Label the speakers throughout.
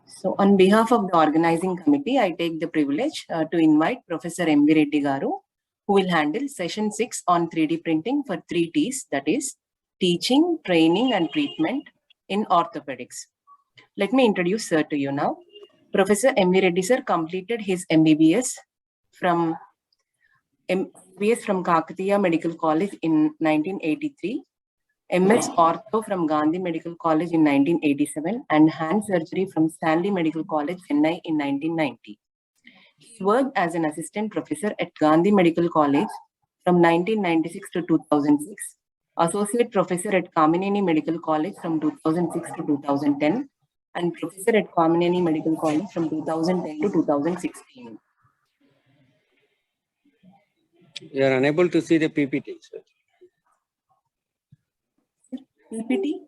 Speaker 1: So on behalf of the organizing committee, I take the privilege to invite Professor M. V. Reddy Garu, who will handle session 6 on 3D printing for 3 T's, that is teaching, training and treatment in orthopedics. Let me introduce sir to you now. Professor M. V. Reddy sir completed his MBBS from Kakatiya Medical College in 1983, MS Ortho from Gandhi Medical College in 1987, and hand surgery from Stanley Medical College, Chennai in 1990. He worked as an assistant professor at Gandhi Medical College from 1996 to 2006, associate professor at Kamineni Medical College from 2006 to 2010, and professor at Kamineni Medical College from 2010 to 2016.
Speaker 2: You are unable to see the PPT, sir.
Speaker 1: PPT?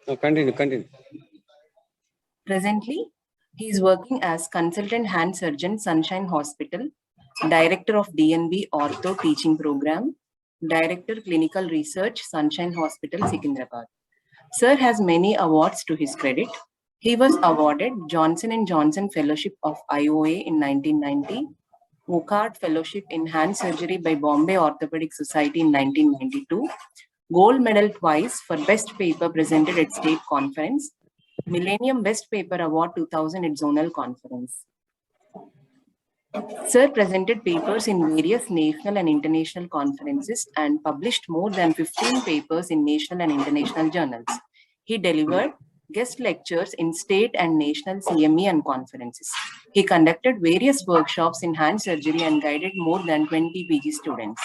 Speaker 2: No, continue.
Speaker 1: Presently, he is working as consultant hand surgeon, Sunshine Hospital, director of DNB Ortho Teaching Program, director clinical research, Sunshine Hospital, Secunderabad. Sir has many awards to his credit. He was awarded Johnson & Johnson Fellowship of IOA in 1990, Wockhardt Fellowship in Hand Surgery by Bombay Orthopedic Society in 1992, Gold Medal twice for Best Paper presented at State Conference, Millennium Best Paper Award 2000 at Zonal Conference. Sir presented papers in various national and international conferences and published more than 15 papers in national and international journals. He delivered guest lectures in state and national CME and conferences. He conducted various workshops in hand surgery and guided more than 20 PG students.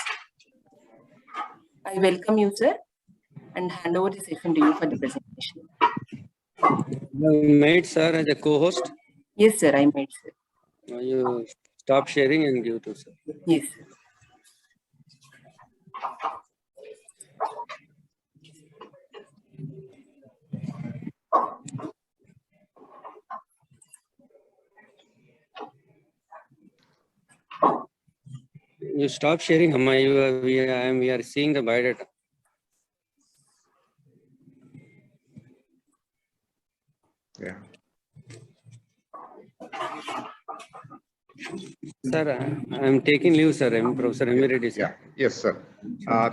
Speaker 1: I welcome you, sir, and hand over the session to you for the presentation.
Speaker 2: You made sir as a co-host?
Speaker 1: Yes, sir, I made, sir.
Speaker 2: You stop sharing and give to sir.
Speaker 1: Yes, sir.
Speaker 2: You stop sharing, we are seeing the biodata.
Speaker 3: Yeah.
Speaker 2: Sir, I am taking leave, sir. I am Professor M. V. Reddy, sir.
Speaker 3: Yeah. Yes, sir.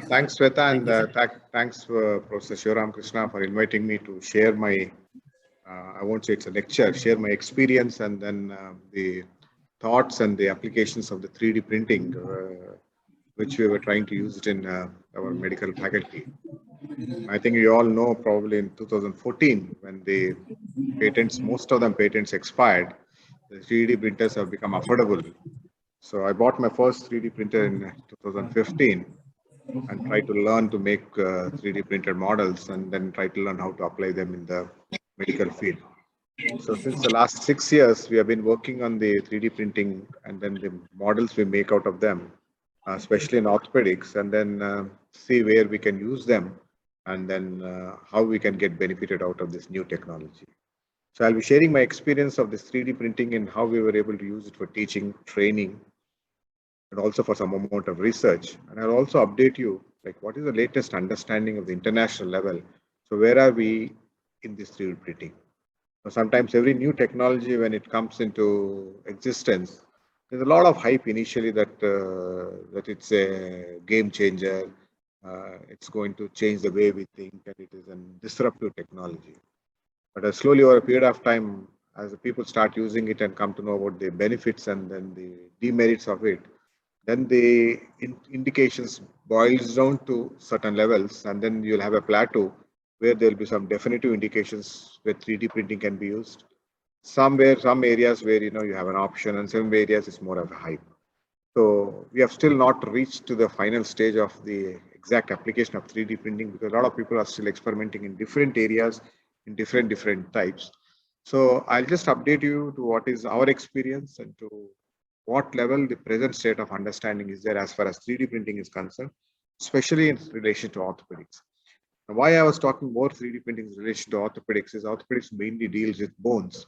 Speaker 3: Thanks, Sweta, and thanks, Professor Shivaram Krishna, for inviting me to share my, I won't say it's a lecture, share my experience and then the thoughts and the applications of the 3D printing, which we were trying to use it in our medical faculty. I think you all know probably in 2014, when the patents, most of them patents expired, the 3D printers have become affordable. So I bought my first 3D printer in 2015 and tried to learn to make 3D printed models and then try to learn how to apply them in the medical field. So since the last 6 years, we have been working on the 3D printing and then the models we make out of them, especially in orthopedics, and then see where we can use them and then how we can get benefited out of this new technology. So I'll be sharing my experience of this 3D printing and how we were able to use it for teaching, training, and also for some amount of research. And I'll also update you, like what is the latest understanding of the international level. So where are we in this 3D printing? So sometimes every new technology, when it comes into existence, there's a lot of hype initially that that it's a game changer. It's going to change the way we think, and it is a disruptive technology. But slowly over a period of time, as the people start using it and come to know about the benefits and then the demerits of it, then the indications boils down to certain levels, and then you'll have a plateau where there'll be some definitive indications where 3D printing can be used. Some areas where you have an option, and some areas it's more of a hype. So we have still not reached to the final stage of the exact application of 3D printing, because a lot of people are still experimenting in different areas, in different types. So I'll just update you to what is our experience and to what level the present state of understanding is there as far as 3D printing is concerned, especially in relation to orthopedics. Now, why I was talking more 3D printing in relation to orthopedics is orthopedics mainly deals with bones,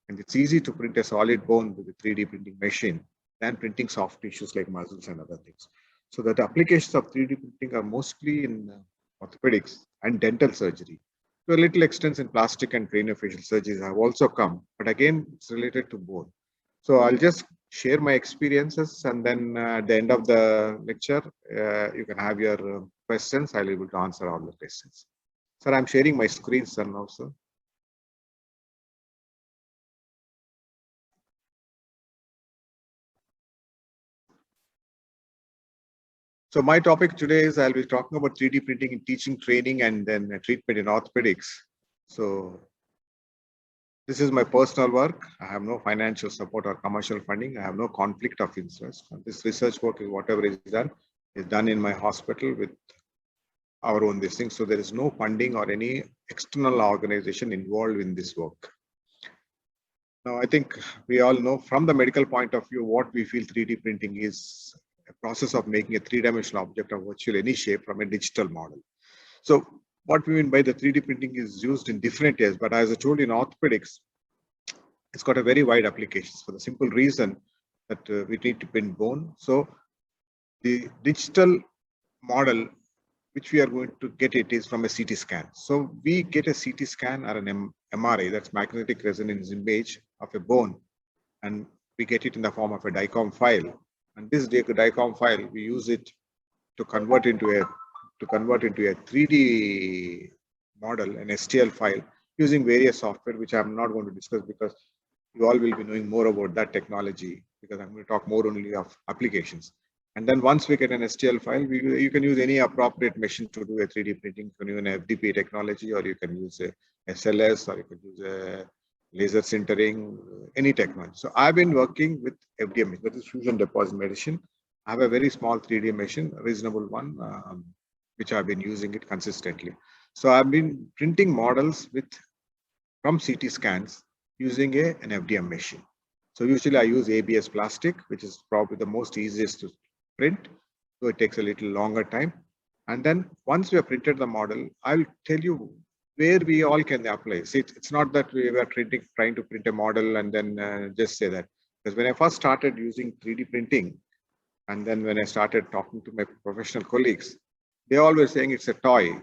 Speaker 3: and it's easy to print a solid bone with a 3D printing machine than printing soft tissues like muscles and other things. So that the applications of 3D printing are mostly in orthopedics and dental surgery. To a little extent in plastic and craniofacial surgeries have also come, but again, it's related to bone. So I'll just share my experiences, and then at the end of the lecture, you can have your questions. I'll be able to answer all the questions. Sir, I'm sharing my screen, sir, now, sir. So my topic today is I'll be talking about 3D printing in teaching, training, and then treatment in orthopedics. So this is my personal work. I have no financial support or commercial funding. I have no conflict of interest. This research work is whatever is done in my hospital with our own this thing. So there is no funding or any external organization involved in this work. Now, I think we all know from the medical point of view, what we feel 3D printing is a process of making a three-dimensional object of virtually any shape from a digital model. So what we mean by the 3D printing is used in different areas, but as I told you in orthopedics, it's got a very wide applications for the simple reason that we need to print bone. So the digital model which we are going to get it is from a CT scan. So we get a CT scan or an MRI, that's magnetic resonance image of a bone, and we get it in the form of a DICOM file. And this DICOM file, we use it to convert into a 3D model, an STL file, using various software, which I'm not going to discuss because you all will be knowing more about that technology, because I'm going to talk more only of applications. And then once we get an STL file, you can use any appropriate machine to do a 3D printing. You can use an FDP technology, or you can use a SLS, or you can use a laser sintering, any technology. So I've been working with FDM, that is fusion deposit medicine. I have a very small 3D machine, a reasonable one, which I've been using it consistently. So I've been printing models from CT scans using an FDM machine. So usually I use ABS plastic, which is probably the most easiest to print. So it takes a little longer time. And then once we have printed the model, I'll tell you where we all can apply. See, it's not that we were trying to print a model and then just say that. Because when I first started using 3D printing, and then when I started talking to my professional colleagues, they all were saying it's a toy,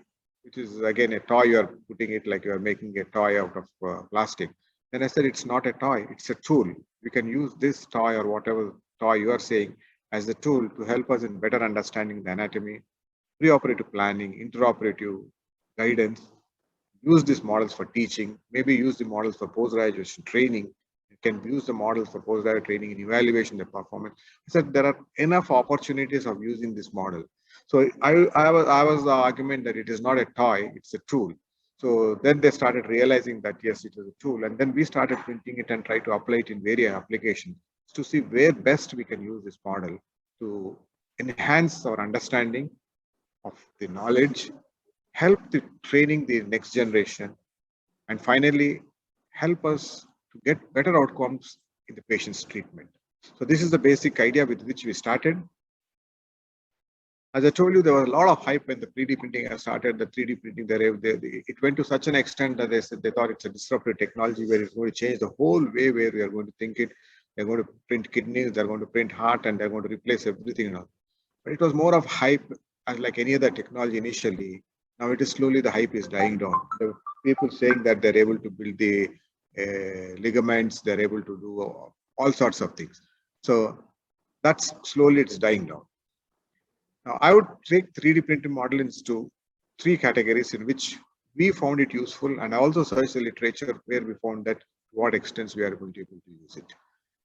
Speaker 3: which is again a toy. You are putting it like you are making a toy out of plastic. Then I said, it's not a toy, it's a tool. We can use this toy or whatever toy you are saying as a tool to help us in better understanding the anatomy, preoperative planning, intraoperative guidance. Use these models for teaching, maybe use the models for post-graduation training. You can use the models for post-graduate training and evaluation of performance. I said there are enough opportunities of using this model. So I was the argument that it is not a toy, it's a tool. So then they started realizing that yes, it is a tool, and then we started printing it and try to apply it in various applications to see where best we can use this model to enhance our understanding of the knowledge, help the training the next generation, and finally help us to get better outcomes in the patient's treatment. So this is the basic idea with which we started. As I told you, there was a lot of hype when the 3D printing has started. The 3D printing, it went to such an extent that they said they thought it's a disruptive technology where it's going to change the whole way where we are going to think it. They're going to print kidneys, they're going to print heart, and they're going to replace everything now. But it was more of hype, as like any other technology initially. Now it is slowly the hype is dying down. The people saying that they're able to build the ligaments, they're able to do all sorts of things. So that's slowly it's dying down. Now, I would take 3D printing model into three categories in which we found it useful, and also search the literature where we found that to what extent we are able to use it.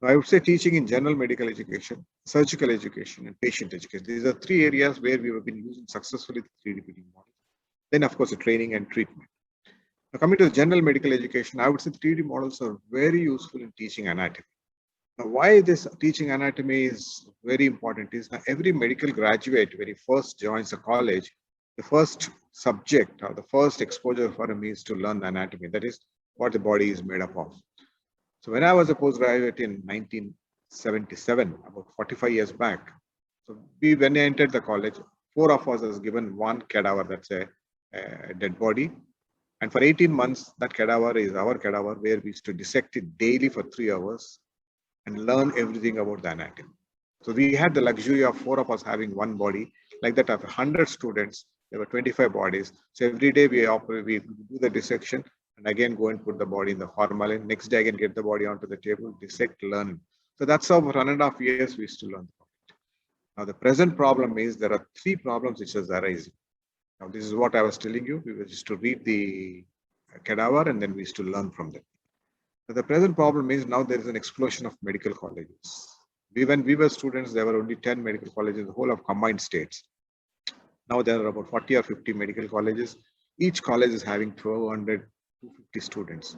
Speaker 3: Now, I would say teaching in general medical education, surgical education, and patient education. These are three areas where we have been using successfully the 3D printing model. Then, of course, the training and treatment. Now, coming to the general medical education, I would say 3D models are very useful in teaching anatomy. Now, why this teaching anatomy is very important is now every medical graduate, when he first joins a college, the first subject or the first exposure for him is to learn the anatomy. That is what the body is made up of. So when I was a postgraduate in 1977, about 45 years back, so when I entered the college, 4 of us was given one cadaver, that's a dead body. And for 18 months, that cadaver is our cadaver, where we used to dissect it daily for 3 hours and learn everything about the anatomy. So we had the luxury of 4 of us having one body. Like that, of 100 students, there were 25 bodies. So every day we do the dissection and again go and put the body in the formalin. Next day again get the body onto the table, dissect, learn. So that's how for 1.5 years we used to learn. Now the present problem is there are 3 problems which is arising. Now this is what I was telling you. We used to read the cadaver and then we used to learn from them. But the present problem is now there is an explosion of medical colleges. When we were students, there were only 10 medical colleges in the whole of combined states. Now there are about 40 or 50 medical colleges. Each college is having 1,200 to 250 students.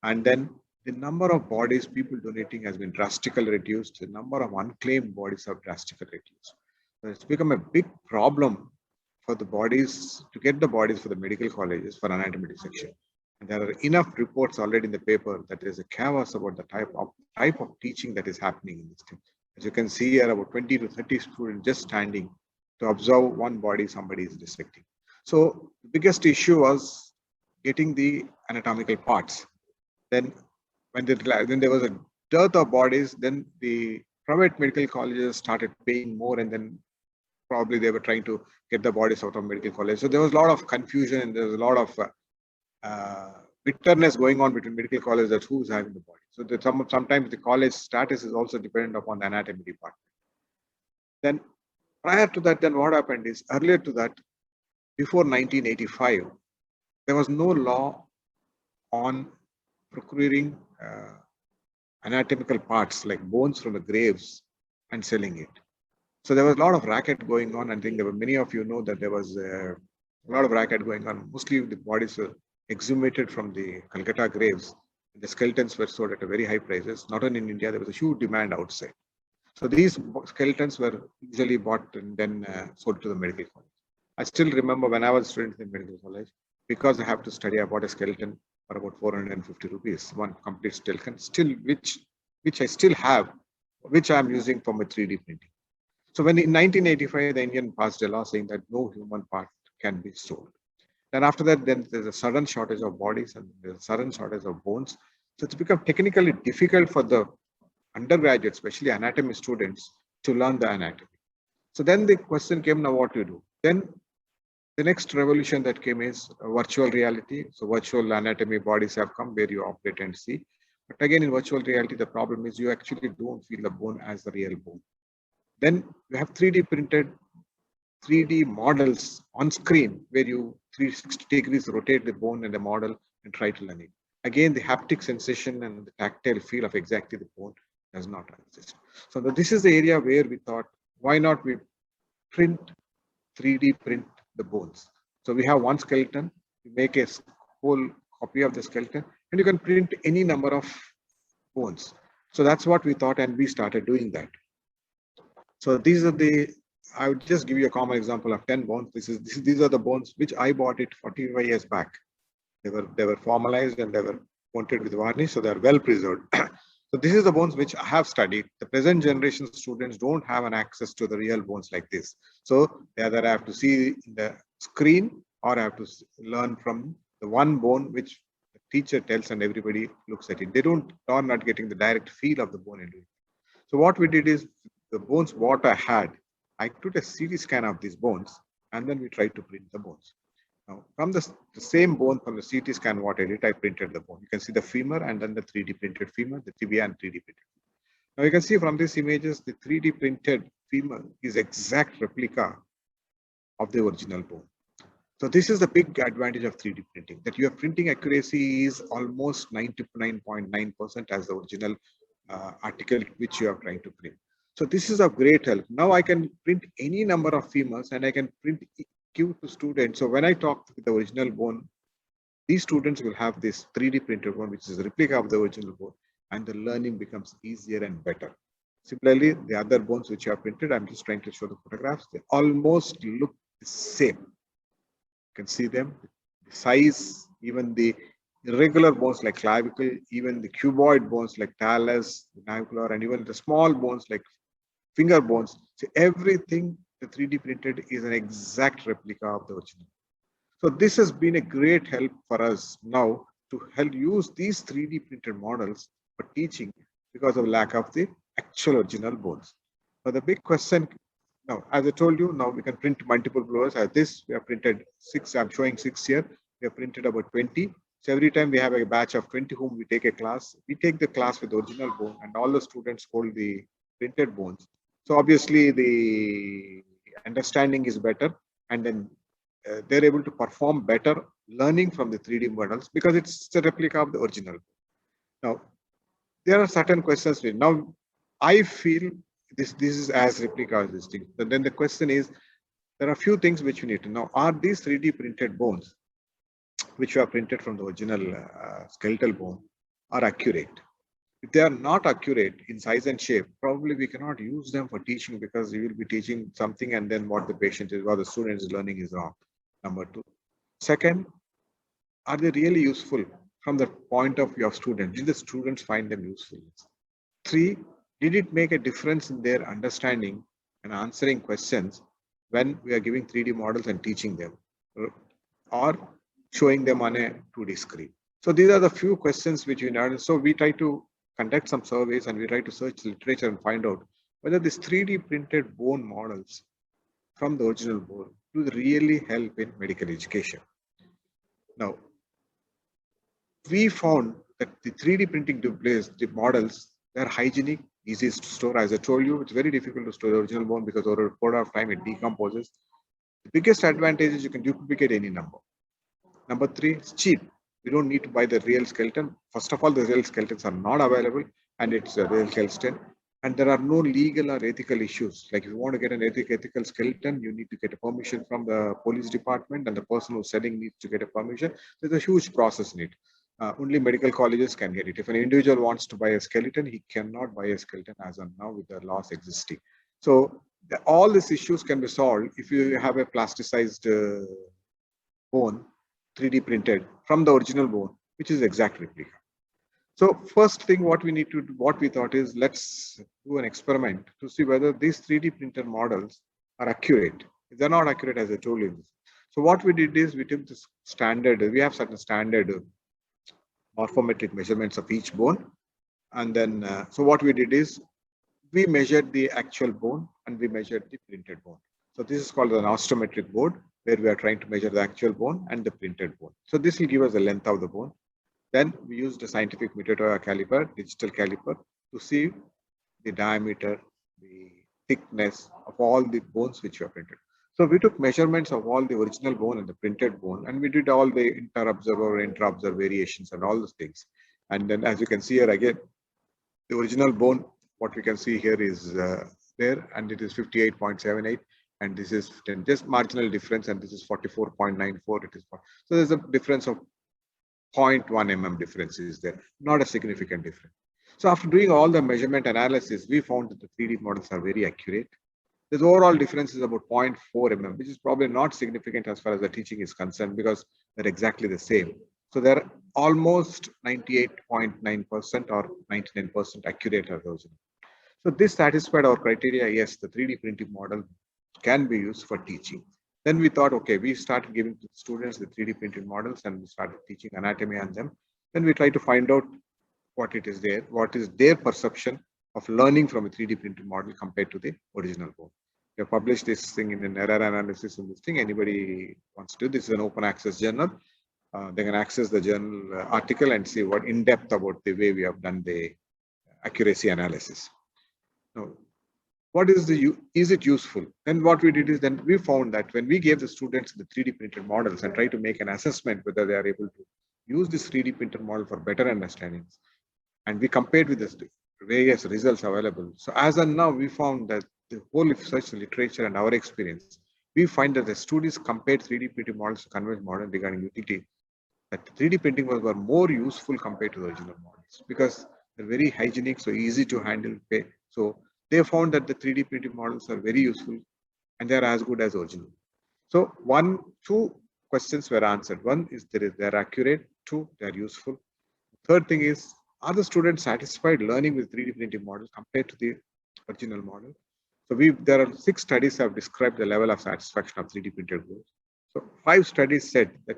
Speaker 3: And then the number of bodies people donating has been drastically reduced. The number of unclaimed bodies have drastically reduced. So it's become a big problem for the bodies, to get the bodies for the medical colleges for anatomy dissection. And there are enough reports already in the paper that there is a chaos about the type of teaching that is happening in this thing. As you can see here, about 20 to 30 students just standing to observe one body somebody is dissecting. So the biggest issue was getting the anatomical parts. Then when there was a dearth of bodies, then the private medical colleges started paying more, and then probably they were trying to get the bodies out of medical college. So there was a lot of confusion and there was a lot of bitterness going on between medical colleges that who's having the body. So that sometimes the college status is also dependent upon the anatomy department. Then prior to that, then what happened is earlier to that, before 1985, there was no law on procuring anatomical parts like bones from the graves and selling it. So there was a lot of racket going on. I think there were many of you know that there was a lot of racket going on. Mostly the bodies were exhumated from the Calcutta graves. The skeletons were sold at a very high prices. Not only in India, there was a huge demand outside. So these skeletons were usually bought and then sold to the medical college. I still remember when I was a student in medical college, because I have to study, I bought a skeleton for about 450 rupees, one complete skeleton, which I still have, which I'm using for my 3D printing. So when in 1985, the Indian passed a law saying that no human part can be sold. Then after that, then there's a sudden shortage of bodies and there's a sudden shortage of bones. So it's become technically difficult for the undergraduates, especially anatomy students, to learn the anatomy. So then the question came, now what to do? Then the next revolution that came is virtual reality. So virtual anatomy bodies have come where you operate and see. But again, in virtual reality, the problem is you actually don't feel the bone as the real bone. Then you have 3D printed 3D models on screen where you 360 degrees rotate the bone and the model and try to learn it. Again, the haptic sensation and the tactile feel of exactly the bone does not exist. So this is the area where we thought, why not we 3D print the bones? So we have one skeleton, you make a whole copy of the skeleton, and you can print any number of bones. So that's what we thought, and we started doing that. So these are I would just give you a common example of 10 bones. These are the bones which I bought it 45 years back. They were formalized and they were coated with varnish, so they are well preserved. So this is the bones which I have studied. The present generation students don't have an access to the real bones like this. So either I have to see in the screen or I have to learn from the one bone which the teacher tells and everybody looks at it. They are not getting the direct feel of the bone. So what we did is the bones what I had, I took a CT scan of these bones and then we tried to print the bones. Now, from the same bone from the CT scan what I did, I printed the bone. You can see the femur and then the 3D printed femur, the tibia and 3D printed. Now you can see from these images, the 3D printed femur is exact replica of the original bone. So this is the big advantage of 3D printing, that your printing accuracy is almost 99.9% as the original article which you are trying to print. So this is of great help. Now I can print any number of femurs and I can give to students. So when I talk with the original bone, these students will have this 3D printed bone, which is a replica of the original bone, and the learning becomes easier and better. Similarly, the other bones which are printed, I'm just trying to show the photographs. They almost look the same. You can see them, the size, even the irregular bones like clavicle, even the cuboid bones like talus, navicular, and even the small bones like finger bones. So everything the 3D printed is an exact replica of the original. So this has been a great help for us now to help use these 3D printed models for teaching because of lack of the actual original bones. So the big question Now, as I told you, now we can print multiple blowers. As this, we have printed 6. I'm showing 6 here. We have printed about 20. So every time we have a batch of 20 whom we take a class, we take the class with the original bone and all the students hold the printed bones. So obviously the understanding is better, and then they're able to perform better learning from the 3D models because it's a replica of the original. Now, there are certain questions. Now, I feel this is as replica as this thing. But then the question is, there are a few things which we need to know. Are these 3D printed bones, which are printed from the original skeletal bone, are accurate? If they are not accurate in size and shape, probably we cannot use them for teaching because you will be teaching something and then what the patient is, what the student is learning is wrong. Number two. Second, are they really useful from the point of view of students? Did the students find them useful? Three, did it make a difference in their understanding and answering questions when we are giving 3D models and teaching them or showing them on a 2D screen? So these are the few questions which we know. So we try to conduct some surveys and we try to search literature and find out whether these 3D printed bone models from the original bone do really help in medical education. Now, we found that the 3D printing displays, the models, they're hygienic, easy to store. As I told you, it's very difficult to store the original bone because over a period of time it decomposes. The biggest advantage is you can duplicate any number. Number three, it's cheap. We don't need to buy the real skeleton. First of all, the real skeletons are not available and it's a real skeleton. And there are no legal or ethical issues. Like if you want to get an ethical skeleton, you need to get a permission from the police department and the person who's selling needs to get a permission. There's a huge process in it. Only medical colleges can get it. If an individual wants to buy a skeleton, he cannot buy a skeleton as of now with the laws existing. So all these issues can be solved if you have a plasticized bone, 3D printed from the original bone, which is exact replica. So first thing what we need to do, what we thought is let's do an experiment to see whether these 3D printer models are accurate. If they're not accurate, as I told you. So what we did is we took this standard, we have certain standard morphometric measurements of each bone. And then, so what we did is we measured the actual bone and we measured the printed bone. So this is called an osteometric board where we are trying to measure the actual bone and the printed bone. So this will give us the length of the bone. Then we used a scientific Mitutoyo caliper, digital caliper, to see the diameter, the thickness of all the bones which were printed. So we took measurements of all the original bone and the printed bone, and we did all the inter-observer, intra-observer variations and all those things. And then as you can see here again, the original bone, what we can see here is there, and it is 58.78, and this is just marginal difference, and this is 44.94. It is so there's a difference of 0.1 mm difference is there, not a significant difference. So after doing all the measurement analysis, we found that the 3D models are very accurate. The overall difference is about 0.4 mm, which is probably not significant as far as the teaching is concerned because they're exactly the same. So they're almost 98.9% or 99% accurate as original. So this satisfied our criteria. Yes, the 3D printing model can be used for teaching. Then we thought, okay, we started giving to students the 3D printed models and we started teaching anatomy on them. Then we tried to find out what it is there, what is their perception of learning from a 3D printed model compared to the original bone. We have published this thing in an error analysis in this thing. Anybody wants to do this is an open access journal. They can access the journal article and see what in depth about the way we have done the accuracy analysis. Now, what is it useful? And what we did is then we found that when we gave the students the 3D printed models and try to make an assessment whether they are able to use this 3D printed model for better understandings, and we compared with the various results available. So as of now, we found that the whole research literature and our experience, we find that the students compared 3D printed models to conventional model regarding utility, that 3D printing were more useful compared to the original models because they're very hygienic, so easy to handle. So they found that the 3D printed models are very useful and they're as good as original. So two questions were answered. One is they're accurate. Two, they're useful. Third thing is, are the students satisfied learning with 3D printing model compared to the original model? So there are 6 studies have described the level of satisfaction of 3D printed goods. So 5 studies said that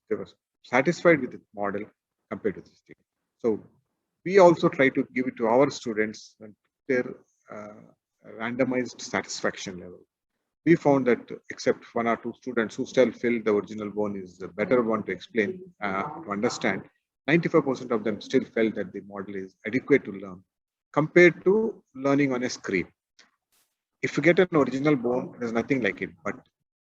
Speaker 3: they were satisfied with the model compared to this thing. So we also try to give it to our students and their randomized satisfaction level. we found that except one or two students who still feel the original bone is the better one to explain, to understand, 95% of them still felt that the model is adequate to learn compared to learning on a screen. If you get an original bone, there's nothing like it. But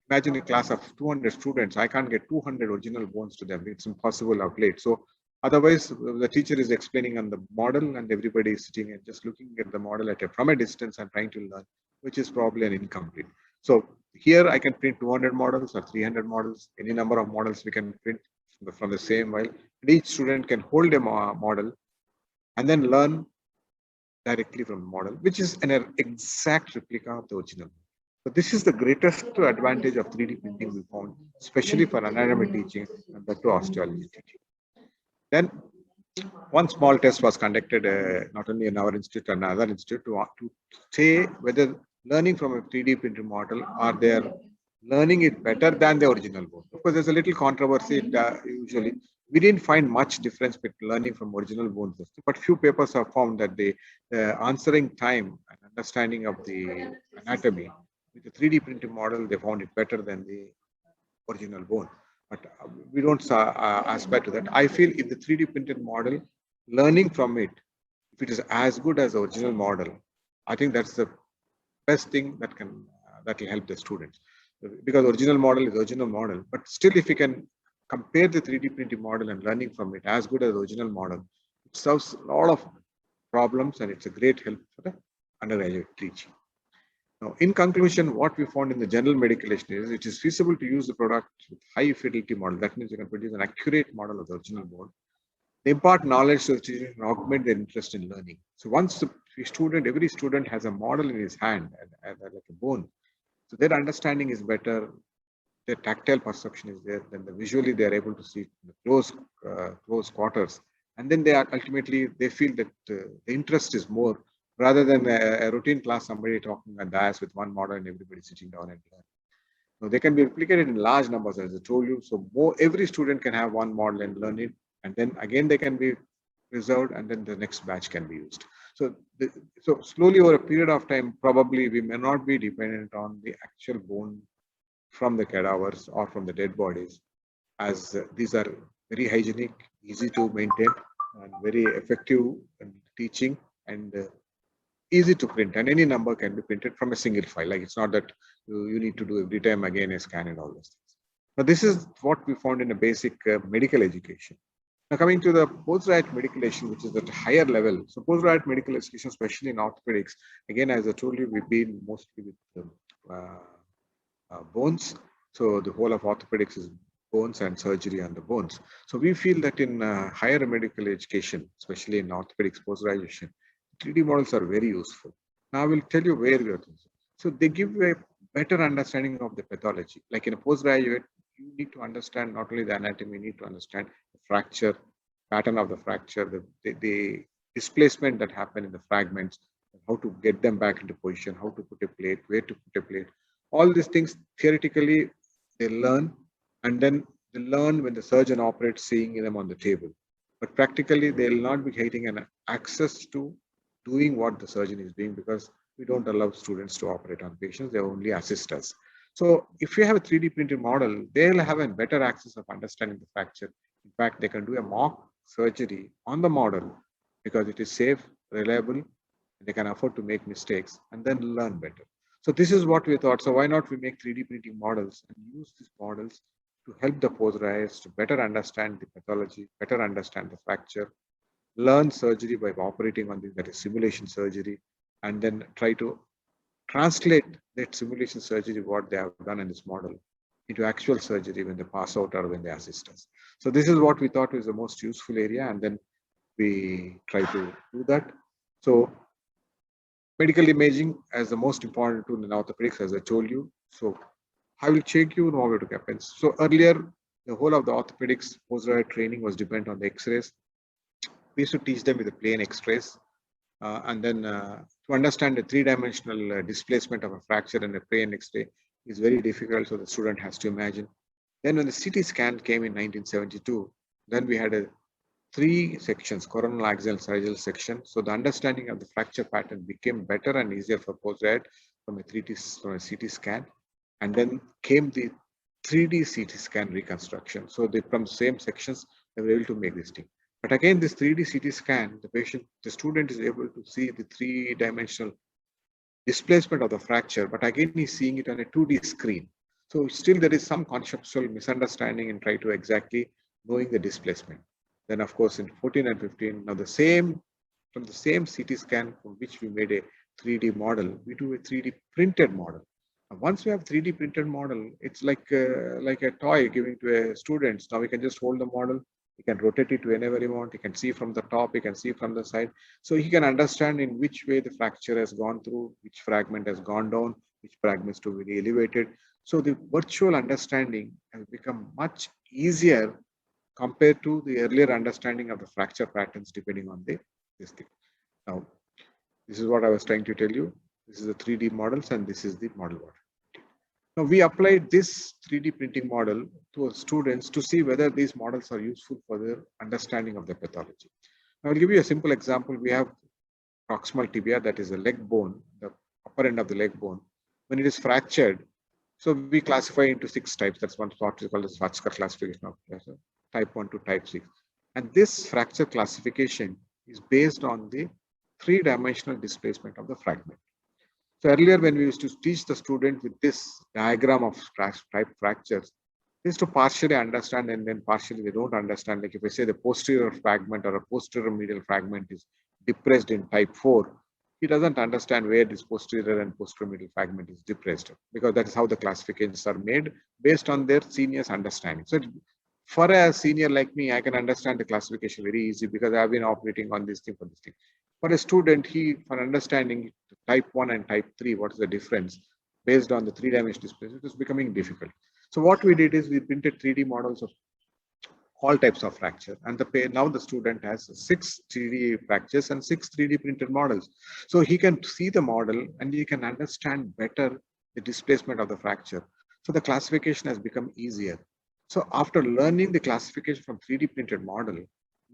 Speaker 3: imagine a class of 200 students. I can't get 200 original bones to them. It's impossible of late. So otherwise, the teacher is explaining on the model and everybody is sitting and just looking at the model from a distance and trying to learn, which is probably an incomplete. So here I can print 200 models or 300 models, any number of models we can print from the same file. And each student can hold a model and then learn directly from the model, which is an exact replica of the original. So this is the greatest advantage of 3D printing we found, especially for anatomy teaching and to osteology teaching. Then one small test was conducted not only in our institute and another institute to say whether learning from a 3D printed model are they learning it better than the original bone. Of course, there's a little controversy usually. We didn't find much difference between learning from original bones, but few papers have found that the answering time and understanding of the anatomy with the 3D printed model, they found it better than the original bone. But we don't aspire to that. I feel if the 3D printed model, learning from it, if it is as good as the original model, I think that's the best thing that will help the students. Because original model is original model, but still if you can compare the 3D printing model and learning from it as good as the original model, it solves a lot of problems and it's a great help for the undergraduate teaching. Now, in conclusion, what we found in the general medical is it is feasible to use the product with high fidelity model. That means you can produce an accurate model of the original bone. They impart knowledge to the student and augment their interest in learning. So once every student has a model in his hand and like a bone, so their understanding is better, their tactile perception is there, then visually they are able to see close quarters. And then ultimately they feel that the interest is more rather than a routine class, somebody talking at dais with one model and everybody sitting down and learn. So they can be replicated in large numbers, as I told you. So every student can have one model and learn it. And then again, they can be reserved and then the next batch can be used. So slowly over a period of time, probably we may not be dependent on the actual bone from the cadavers or from the dead bodies, as these are very hygienic, easy to maintain and very effective in teaching and easy to print, and any number can be printed from a single file. Like it's not that you need to do every time again a scan and all those things. Now this is what we found in a basic medical education. Now coming to the postgraduate medical education, which is at a higher level. So postgraduate medical education, especially in orthopedics, again, as I told you, we've been mostly with bones. So the whole of orthopedics is bones and surgery on the bones. So we feel that in higher medical education, especially in orthopedics postgraduation, 3D models are very useful. Now I will tell you where we are. So they give a better understanding of the pathology. Like in a postgraduate, you need to understand not only the anatomy, you need to understand the fracture, pattern of the fracture, the displacement that happen in the fragments, how to get them back into position, how to put a plate, where to put a plate. All these things theoretically they learn, and then they learn when the surgeon operates, seeing them on the table. But practically, they will not be getting an access to doing what the surgeon is doing, because we don't allow students to operate on patients, they only assist us. So if you have a 3D printed model, they'll have a better access of understanding the fracture. In fact, they can do a mock surgery on the model because it is safe, reliable, they can afford to make mistakes and then learn better. So this is what we thought. So why not we make 3D printing models and use these models to help the postgraduates to better understand the pathology, better understand the fracture, learn surgery by operating on this, that is simulation surgery, and then try to translate that simulation surgery, what they have done in this model, into actual surgery when they pass out or when they assist us. So this is what we thought was the most useful area, and then we try to do that. So medical imaging as the most important tool in orthopedics, as I told you. So I will take you now to happens. So earlier, the whole of the orthopedics postgraduate training was dependent on the X-rays. We used to teach them with the plain X-rays. And then to understand the three-dimensional displacement of a fracture in a plain X-ray is very difficult, so the student has to imagine. Then when the CT scan came in 1972, then we had 3 sections, coronal, axial, sagittal section. So the understanding of the fracture pattern became better and easier for postgrad from a CT scan. And then came the 3D CT scan reconstruction. So they, from the same sections, they were able to make this thing. But again, this 3D CT scan, the student is able to see the three-dimensional displacement of the fracture, but again, he's seeing it on a 2D screen. So still there is some conceptual misunderstanding in trying to exactly knowing the displacement. Then of course in 14 and 15, now from the same CT scan from which we made a 3D model, we do a 3D printed model. And once we have 3D printed model, it's like a toy giving to a student. Now we can just hold the model, he can rotate it whenever he wants, he can see from the top, he can see from the side. So he can understand in which way the fracture has gone through, which fragment has gone down, which fragments to be elevated. So the virtual understanding has become much easier compared to the earlier understanding of the fracture patterns depending on this thing. Now, this is what I was trying to tell you. This is the 3D models and this is the model water. Now we applied this 3D printing model to our students to see whether these models are useful for their understanding of the pathology. Now I'll give you a simple example. We have proximal tibia, that is the leg bone, the upper end of the leg bone. When it is fractured, so we classify into 6 types. That's one what we call the Schwarzkopf classification of type 1 to type 6. And this fracture classification is based on the 3-dimensional displacement of the fragment. So earlier when we used to teach the student with this diagram of type fractures, they used to partially understand and then partially they don't understand. Like if I say the posterior fragment or a posterior medial fragment is depressed in type 4, he doesn't understand where this posterior and posterior medial fragment is depressed, because that is how the classifications are made based on their senior's understanding. So for a senior like me, I can understand the classification very easy because I've been operating on this thing for this thing. For a student, for understanding type 1 and type 3, what is the difference based on the 3-dimensional displacement, it is becoming difficult. So what we did is we printed 3D models of all types of fracture, and now the student has 6 3D fractures and 6 3D printed models. So he can see the model and he can understand better the displacement of the fracture. So the classification has become easier. So after learning the classification from 3D printed model,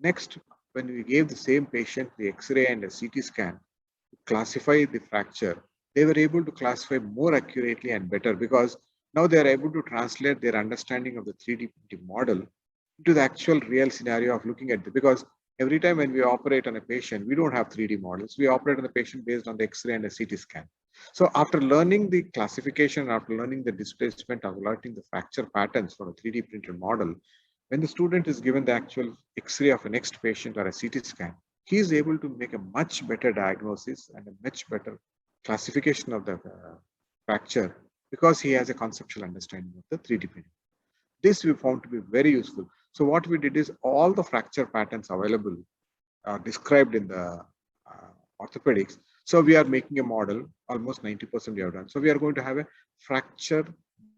Speaker 3: next, when we gave the same patient the X-ray and a CT scan to classify the fracture, they were able to classify more accurately and better because now they are able to translate their understanding of the 3D printing model into the actual real scenario of looking at it. Because every time when we operate on a patient, we don't have 3D models. We operate on the patient based on the X-ray and a CT scan. So after learning the classification, after learning the displacement, after learning the fracture patterns from a 3D printed model, when the student is given the actual X-ray of a next patient or a CT scan, he is able to make a much better diagnosis and a much better classification of the fracture because he has a conceptual understanding of the 3D printing. This we found to be very useful. So what we did is all the fracture patterns available are described in the orthopedics. So we are making a model, almost 90% we have done. So we are going to have a fracture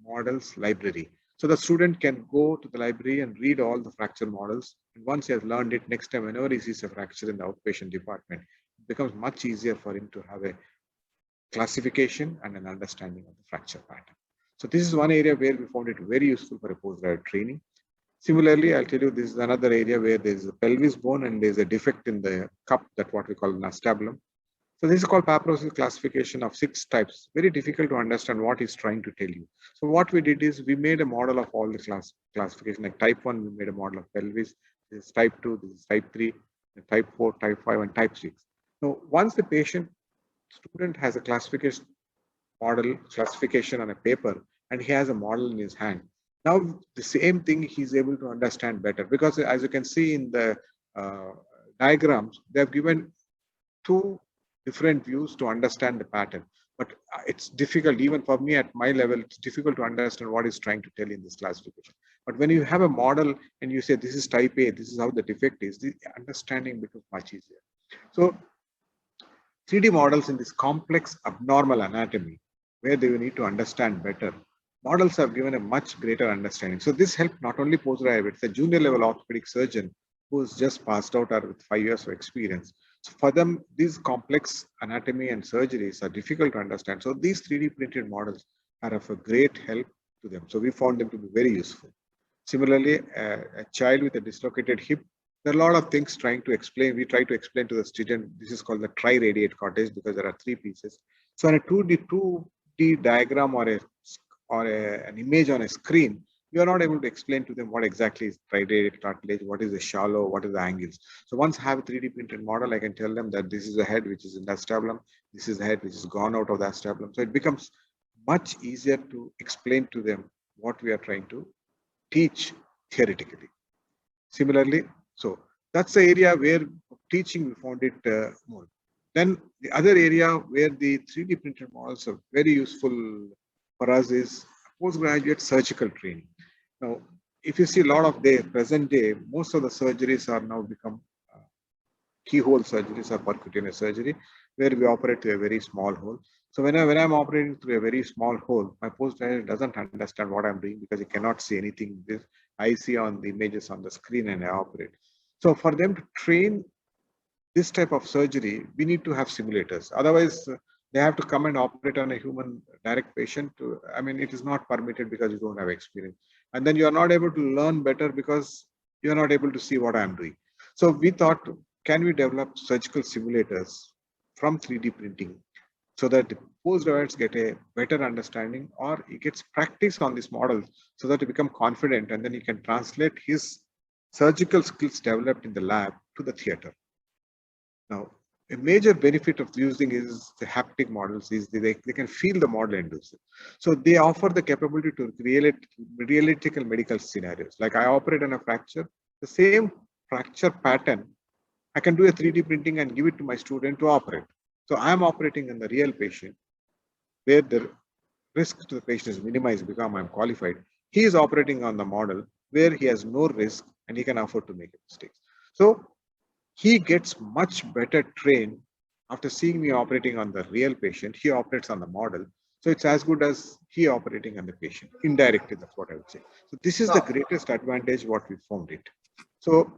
Speaker 3: models library. So the student can go to the library and read all the fracture models. And once he has learned it, next time whenever he sees a fracture in the outpatient department, it becomes much easier for him to have a classification and an understanding of the fracture pattern. So this is one area where we found it very useful for a postgraduate training. Similarly, I'll tell you this is another area where there is a pelvis bone and there is a defect in the cup, that what we call an acetabulum. So this is called Paproc's classification of 6 types. Very difficult to understand what he's trying to tell you. So what we did is we made a model of all the classification. Like type 1, we made a model of pelvis. This is type 2, this is type 3, type 4, type 5, and type 6. Now, once the student has a classification on a paper and he has a model in his hand, now the same thing he's able to understand better, because as you can see in the diagrams, they have given 2 different views to understand the pattern. But it's difficult, even for me at my level, it's difficult to understand what he's trying to tell in this classification. But when you have a model and you say this is type A, this is how the defect is, the understanding becomes much easier. So 3D models in this complex abnormal anatomy, where they need to understand better, models have given a much greater understanding. So this helped not only postgraduates, a junior level orthopedic surgeon who's just passed out or with 5 years of experience. So for them, these complex anatomy and surgeries are difficult to understand. So these 3D printed models are of a great help to them. So we found them to be very useful. Similarly, a child with a dislocated hip, there are a lot of things trying to explain. We try to explain to the student, this is called the tri-radiate cortex because there are 3 pieces. So on a 2D diagram or or an image on a screen, you are not able to explain to them what exactly is striated cartilage, what is the shallow, what is the angles. So once I have a 3D printed model, I can tell them that this is the head which is in the acetabulum, this is the head which is gone out of the acetabulum. So it becomes much easier to explain to them what we are trying to teach theoretically. Similarly, so that's the area where teaching we found it more. Then the other area where the 3D printed models are very useful for us is postgraduate surgical training. Now, if you see a lot of the present day, most of the surgeries are now become keyhole surgeries or percutaneous surgery, where we operate through a very small hole. So when I'm operating through a very small hole, my postgraduate doesn't understand what I'm doing because he cannot see anything this I see on the images on the screen and I operate. So for them to train this type of surgery, we need to have simulators. Otherwise, they have to come and operate on a human direct patient. I mean, it is not permitted because you don't have experience. And then you are not able to learn better because you are not able to see what I'm doing. So we thought, can we develop surgical simulators from 3D printing so that the postgraduates get a better understanding, or he gets practice on this model so that he become confident, and then he can translate his surgical skills developed in the lab to the theater. Now, a major benefit of using is the haptic models is they can feel the model and do so. So they offer the capability to create realistic medical scenarios. Like I operate on a fracture, the same fracture pattern, I can do a 3D printing and give it to my student to operate. So I'm operating on the real patient where the risk to the patient is minimized because I'm qualified. He is operating on the model where he has no risk and he can afford to make mistakes. So he gets much better trained after seeing me operating on the real patient. He operates on the model. So it's as good as he operating on the patient. Indirectly, that's what I would say. So this is the greatest advantage what we found it. So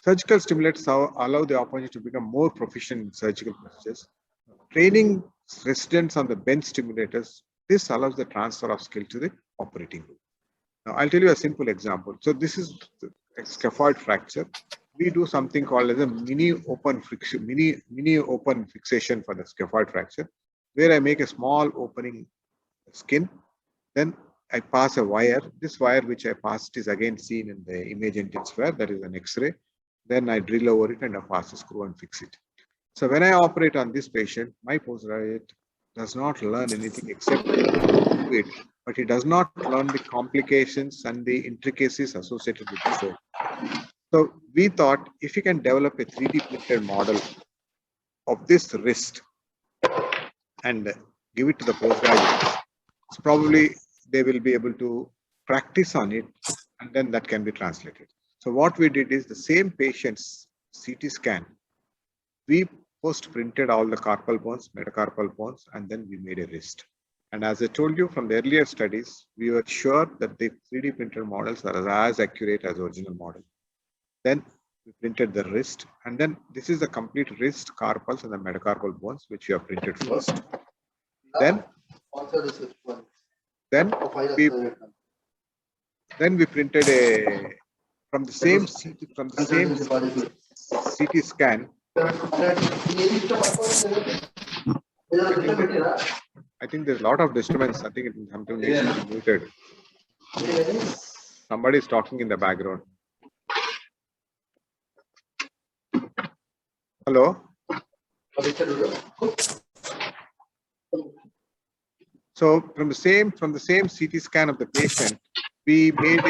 Speaker 3: surgical stimulators allow the opportunity to become more proficient in surgical procedures. Training residents on the bench stimulators, this allows the transfer of skill to the operating room. Now, I'll tell you a simple example. So this is a scaphoid fracture. We do something called as a mini open fixation for the scaphoid fracture, where I make a small opening skin. Then I pass a wire. This wire which I passed is again seen in the image intensifier, that is an X-ray. Then I drill over it and I pass a screw and fix it. So when I operate on this patient, my postgraduate does not learn anything except do it, but he does not learn the complications and the intricacies associated with the show. So we thought if you can develop a 3D printed model of this wrist and give it to the postgraduates, so probably they will be able to practice on it, and then that can be translated. So what we did is the same patient's CT scan, we post printed all the carpal bones, metacarpal bones, and then we made a wrist. And as I told you from the earlier studies, we were sure that the 3D printed models are as accurate as original model. Then we printed the wrist, and then this is the complete wrist, carpals, and the metacarpal bones, which we have printed first. Then we printed a from the same CT scan. I think there's a lot of disturbance. I think something needs to be muted. Somebody is talking in the background. Hello. So from the same CT scan of the patient, we made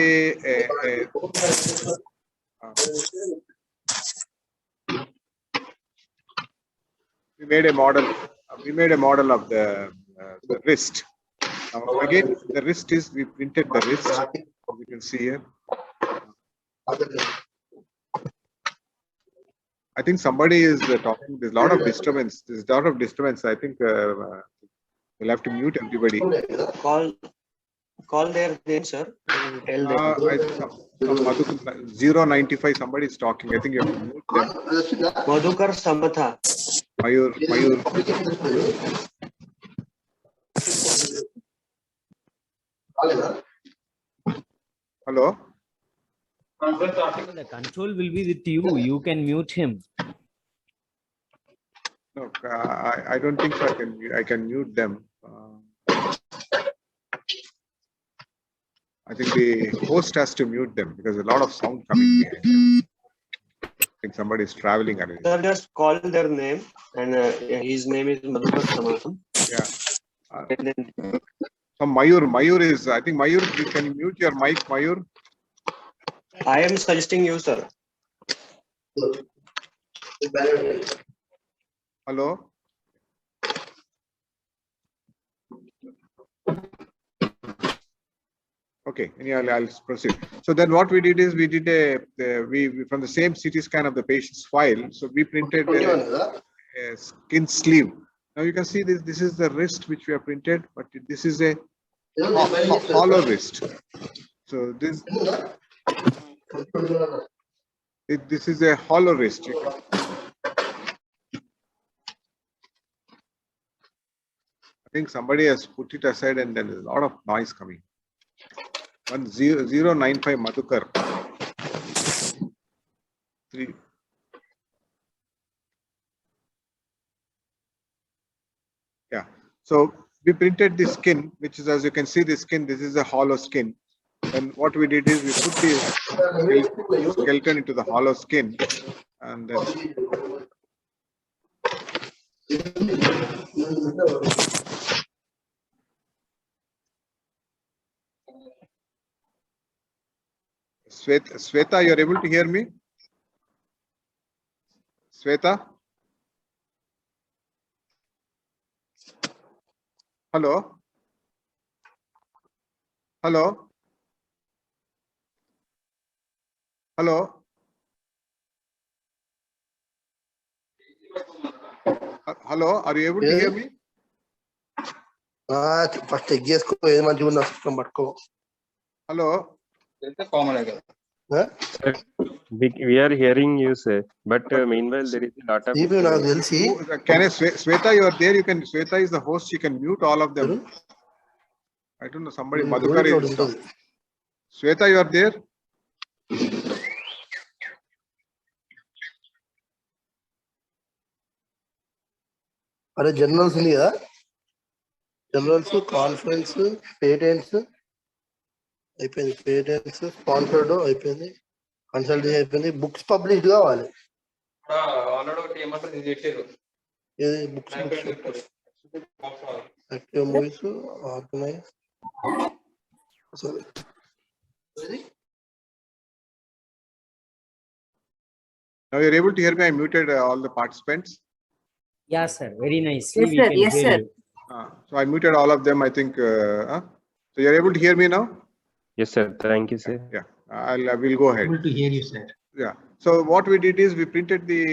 Speaker 3: a model. We made a model of the wrist. Now again, the wrist is we printed the wrist. As you can see here. I think somebody is talking. There's a lot of disturbance. I think we'll have to mute everybody.
Speaker 2: Call their name, sir. Tell them.
Speaker 3: 095. Somebody is talking. I think you have to mute them.
Speaker 2: Madhukar Samatha.
Speaker 3: Mayur. Hello.
Speaker 4: The control will be with you. You can mute him.
Speaker 3: No, I don't think so. I can mute them. I think the host has to mute them because there's a lot of sound coming behind them. I think somebody is traveling around.
Speaker 5: Sir, just call their name, and his name is Madhukar Samasam.
Speaker 3: Yeah.
Speaker 5: And then
Speaker 3: So Mayur is, I think Mayur, you can mute your mic, Mayur.
Speaker 5: I am suggesting you, sir.
Speaker 3: Hello. Okay, anyhow, I'll proceed. So then what we did is we did we from the same CT scan of the patient's file. So we printed a skin sleeve. Now you can see this. This is the wrist which we have printed, but this is a hollow wrist. So this is a hollow wrist. I think somebody has put it aside, and then there's a lot of noise coming. 1095 Madhukar. 3. Yeah. So we printed the skin, which is, as you can see, the skin. This is a hollow skin. And what we did is we put the skeleton into the hollow skin, and then Sweta, you're able to hear me? Sweta? Hello? Hello? Hello? Hello? Are you able to hear me?
Speaker 6: First చేసుకో ఏది మంచిగా ఉందో system పట్టుకో.
Speaker 3: Hello?
Speaker 7: We are hearing you, sir. But meanwhile, there is a lot of.
Speaker 6: Deepu నాకు తెలిసి
Speaker 3: Can I, Sweta, you are there? You can. Sweta is the host. You can mute all of them. I don't know. Somebody. Madhukar is.
Speaker 6: ఉంటుంది.
Speaker 3: Sweta, you are there?
Speaker 6: అరే generals ఉంది కదా, generals, conference, patents అయిపోయింది, patents sponsored అయిపోయింది, consulting అయిపోయింది, books published కావాలి. ఏది books active movies organise.
Speaker 3: Now you're able to hear me. I muted all the participants.
Speaker 4: Yeah, sir. Very nice.
Speaker 1: Yes, sir. Yes, sir.
Speaker 3: So I muted all of them. I think. So you're able to hear me now?
Speaker 7: Yes, sir. Thank you, sir.
Speaker 3: Yeah. I will go ahead.
Speaker 8: Able to hear you, sir.
Speaker 3: Yeah. So what we did is we printed the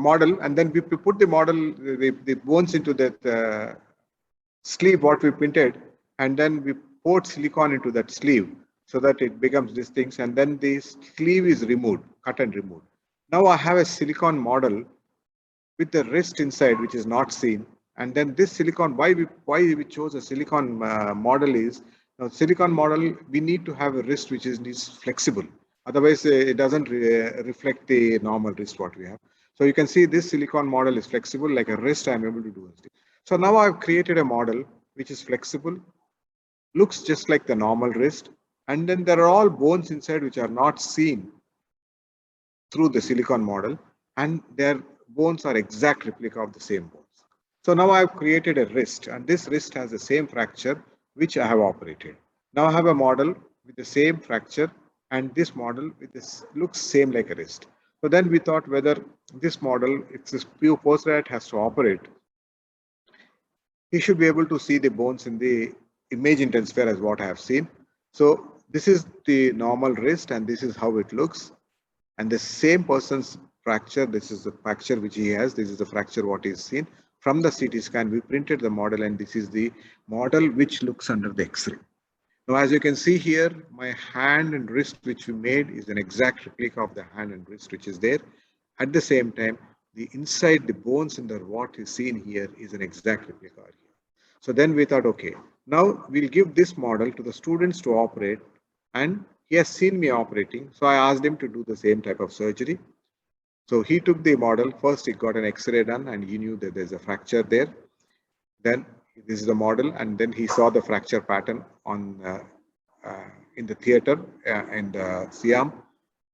Speaker 3: model, and then we put the model, the bones into that sleeve what we printed, and then we poured silicone into that sleeve so that it becomes these things, and then the sleeve is removed, cut and removed. Now I have a silicone model with the wrist inside, which is not seen. And then this silicone, why we chose a silicone model is, now silicone model, we need to have a wrist which is flexible. Otherwise, it doesn't reflect the normal wrist what we have. So you can see this silicone model is flexible, like a wrist I'm able to do. So now I've created a model which is flexible, looks just like the normal wrist. And then there are all bones inside which are not seen through the silicone model, and their bones are exact replica of the same bones. So now I've created a wrist, and this wrist has the same fracture which I have operated. Now I have a model with the same fracture, and this model with this looks same like a wrist. So then we thought whether this model, it's this pure postgrad has to operate, he should be able to see the bones in the image intensifier as what I have seen. So this is the normal wrist, and this is how it looks. And the same person's fracture, this is the fracture which he has, this is the fracture what is seen. From the CT scan, we printed the model, and this is the model which looks under the X-ray. Now, as you can see here, my hand and wrist which we made is an exact replica of the hand and wrist which is there. At the same time, the inside, the bones in the what is seen here is an exact replica here. So then we thought, okay, now we'll give this model to the students to operate, and he has seen me operating. So I asked him to do the same type of surgery. So he took the model. First, he got an X-ray done, and he knew that there's a fracture there. Then this is the model, and then he saw the fracture pattern on in the theater in Siam.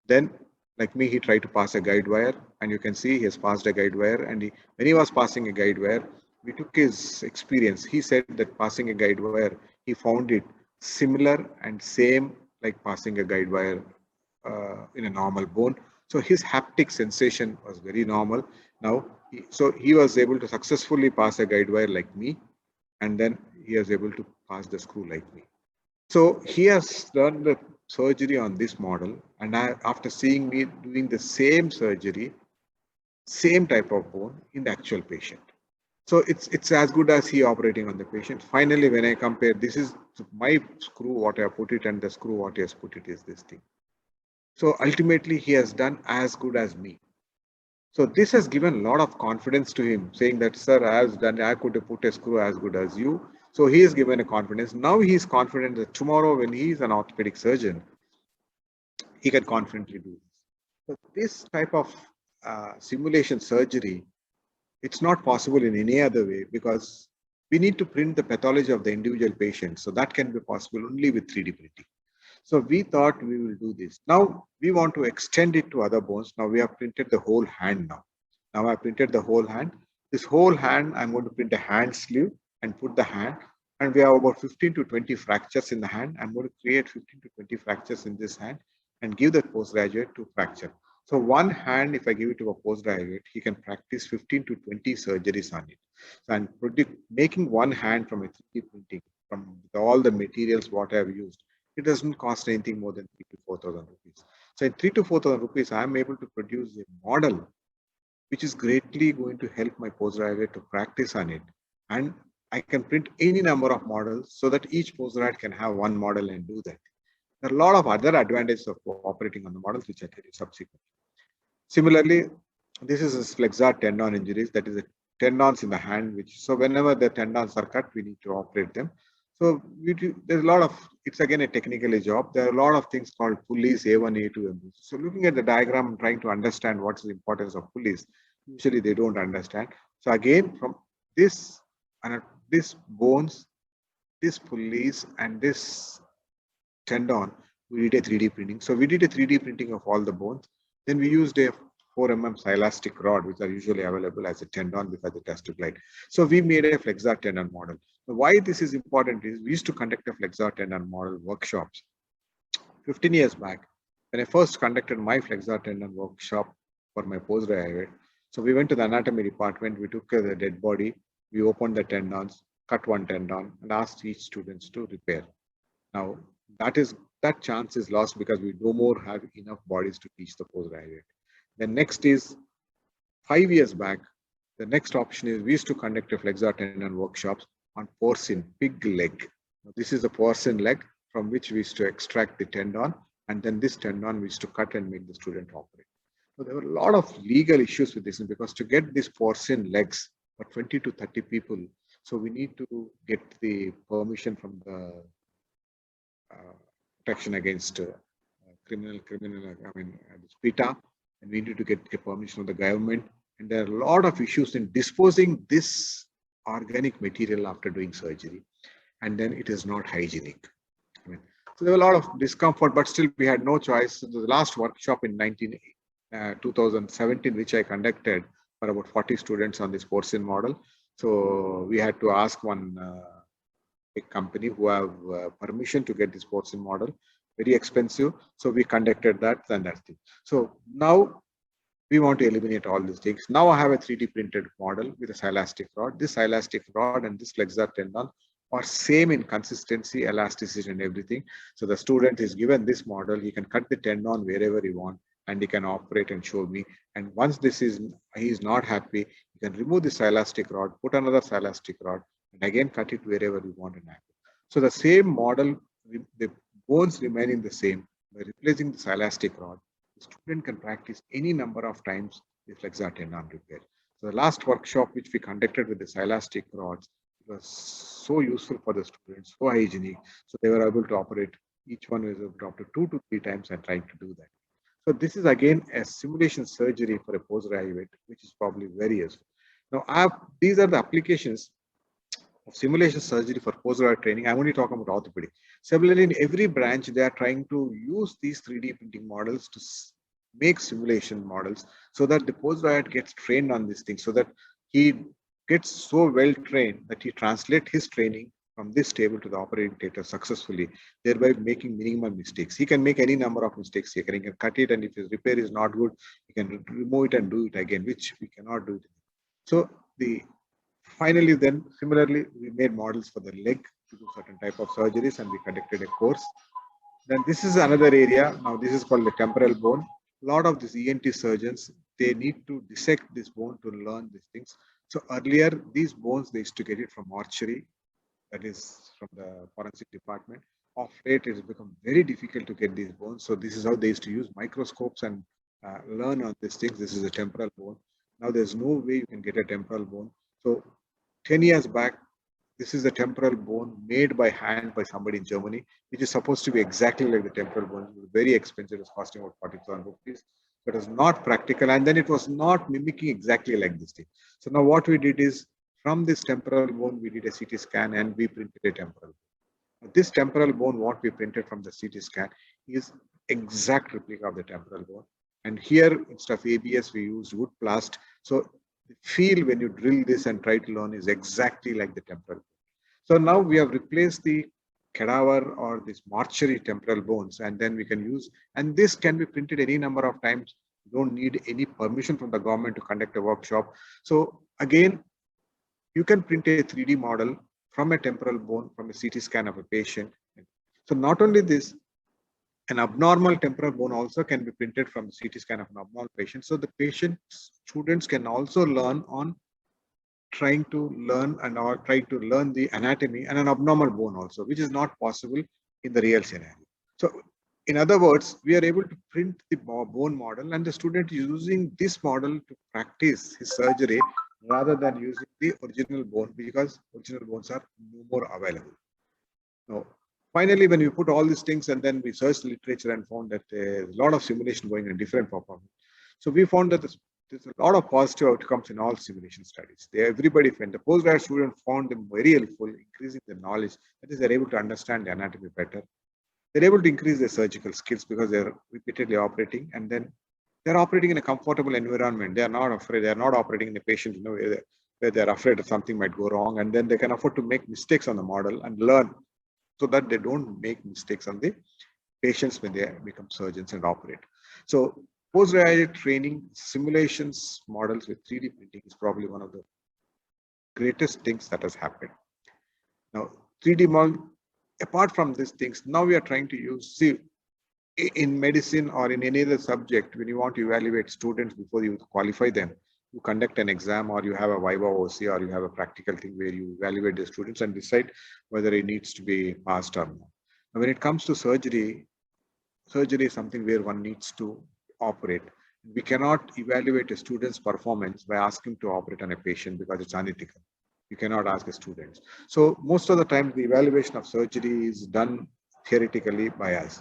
Speaker 3: Then, like me, he tried to pass a guide wire, and you can see he has passed a guide wire. And when he was passing a guide wire, we took his experience. He said that passing a guide wire, he found it similar and same like passing a guide wire in a normal bone. So his haptic sensation was very normal. Now, so he was able to successfully pass a guide wire like me, and then he was able to pass the screw like me. So he has done the surgery on this model, and after seeing me doing the same surgery, same type of bone in the actual patient. So it's as good as he operating on the patient. Finally, when I compare, this is my screw, what I put it, and the screw, what he has put it is this thing. So ultimately, he has done as good as me. So this has given a lot of confidence to him, saying that, sir, I could have put a screw as good as you. So he is given a confidence. Now he is confident that tomorrow, when he is an orthopedic surgeon, he can confidently do this. So this type of simulation surgery, it's not possible in any other way, because we need to print the pathology of the individual patient. So that can be possible only with 3D printing. So we thought we will do this. Now we want to extend it to other bones. Now we have printed the whole hand now. Now I printed the whole hand. This whole hand, I'm going to print a hand sleeve and put the hand. And we have about 15 to 20 fractures in the hand. I'm going to create 15 to 20 fractures in this hand and give that postgraduate to fracture. So one hand, if I give it to a postgraduate, he can practice 15 to 20 surgeries on it. So I'm making one hand from a 3D printing, from all the materials what I have used. It doesn't cost anything more than 3 to 4,000 rupees. So in 3 to 4,000 rupees, I'm able to produce a model which is greatly going to help my postgraduate to practice on it. And I can print any number of models so that each postgraduate can have one model and do that. There are a lot of other advantages of operating on the models, which I tell you subsequently. Similarly, this is a flexor tendon injuries. That is a tendons in the hand, which, so whenever the tendons are cut, we need to operate them. So there's a lot of, it's again a technical job. There are a lot of things called pulleys, A1, A2, M2. So looking at the diagram, trying to understand what's the importance of pulleys, usually they don't understand. So again, from this and this bones, this pulleys and this tendon, we did a 3D printing. So we did a 3D printing of all the bones. Then we used a 4 mm silastic rod, which are usually available as a tendon because it has to glide. So we made a flexor tendon model. So why this is important is we used to conduct a flexor tendon model workshops 15 years back. When I first conducted my flexor tendon workshop for my postgraduate, so we went to the anatomy department, we took the dead body, we opened the tendons, cut one tendon, and asked each students to repair. Now, that chance is lost because we no more have enough bodies to teach the postgraduate. The next is 5 years back. The next option is we used to conduct a flexor tendon workshops on porcine pig leg. Now, this is the porcine leg from which we used to extract the tendon, and then this tendon we used to cut and make the student operate. So there were a lot of legal issues with this, because to get these porcine legs for 20 to 30 people, so we need to get the permission from the protection against criminal, PETA, and we need to get a permission from the government. And there are a lot of issues in disposing this organic material after doing surgery, and then it is not hygienic. So there were a lot of discomfort, but still we had no choice. So the last workshop in 2017, which I conducted for about 40 students on this porcine model. So we had to ask one big company who have permission to get this porcine model, very expensive. So we conducted that and that thing. So now we want to eliminate all these things. Now I have a 3D printed model with a silastic rod. This silastic rod and this flexor tendon are same in consistency, elasticity, and everything. So the student is given this model, he can cut the tendon wherever he wants, and he can operate and show me. And once he is not happy, he can remove the silastic rod, put another silastic rod, and again cut it wherever you want. So the same model, the bones remaining the same. By replacing the silastic rod, the student can practice any number of times the flexor tendon repair. So the last workshop which we conducted with the silastic rods was so useful for the students, so hygienic. So they were able to operate, each one was able to operate 2 to 3 times and trying to do that. So this is again a simulation surgery for a postgraduate, which is probably very useful. Now these are the applications of simulation surgery for postgraduate training. I'm only talking about orthopedic. Similarly, in every branch, they are trying to use these 3D printing models to make simulation models so that the postgraduate gets trained on these things, so that he gets so well trained that he translates his training from this table to the operating theater successfully, thereby making minimum mistakes. He can make any number of mistakes here. He can cut it, and if his repair is not good, he can remove it and do it again, which we cannot do it. So finally, then similarly, we made models for the leg to do certain type of surgeries, and we conducted a course. Then this is another area. Now this is called the temporal bone. A lot of these ENT surgeons, they need to dissect this bone to learn these things. So earlier, these bones, they used to get it from mortuary, that is from the forensic department. Of late, it has become very difficult to get these bones. So this is how they used to use microscopes and learn on these things. This is a temporal bone. Now there's no way you can get a temporal bone. So 10 years back, this is a temporal bone made by hand by somebody in Germany, which is supposed to be exactly like the temporal bone. It was very expensive. It was costing about 40,000 rupees. But it was not practical. And then it was not mimicking exactly like this thing. So now what we did is, from this temporal bone, we did a CT scan and we printed a temporal bone. This temporal bone, what we printed from the CT scan, is exact replica of the temporal bone. And here, instead of ABS, we used wood plast. So the feel when you drill this and try to learn is exactly like the temporal bone. So now we have replaced the cadaver or this mortuary temporal bones, and then we can use, and this can be printed any number of times. You don't need any permission from the government to conduct a workshop. So again, you can print a 3D model from a temporal bone from a CT scan of a patient. So not only this, an abnormal temporal bone also can be printed from the CT scan of an abnormal patient. So the students can also learn on trying to learn the anatomy and an abnormal bone also, which is not possible in the real scenario. So in other words, we are able to print the bone model, and the student is using this model to practice his surgery rather than using the original bone, because original bones are no more available. Now, finally, when we put all these things and then we searched the literature and found that there's a lot of simulation going in different performance. So we found that there's a lot of positive outcomes in all simulation studies. Everybody, when the postgraduate student found them very helpful, increasing their knowledge, that is, they're able to understand the anatomy better. They're able to increase their surgical skills because they're repeatedly operating, and then they're operating in a comfortable environment. They are not afraid. They are not operating in a patient, where they're afraid that something might go wrong, and then they can afford to make mistakes on the model and learn so that they don't make mistakes on the patients when they become surgeons and operate. So postgraduate training, simulations models with 3D printing is probably one of the greatest things that has happened. Now, 3D model, apart from these things, now we are trying to use, see, in medicine or in any other subject, when you want to evaluate students before you qualify them, you conduct an exam, or you have a Viva OC, or you have a practical thing where you evaluate the students and decide whether it needs to be passed or not. Now, when it comes to surgery is something where one needs to operate. We cannot evaluate a student's performance by asking to operate on a patient because it's unethical. You cannot ask the students. So most of the time, the evaluation of surgery is done theoretically by us.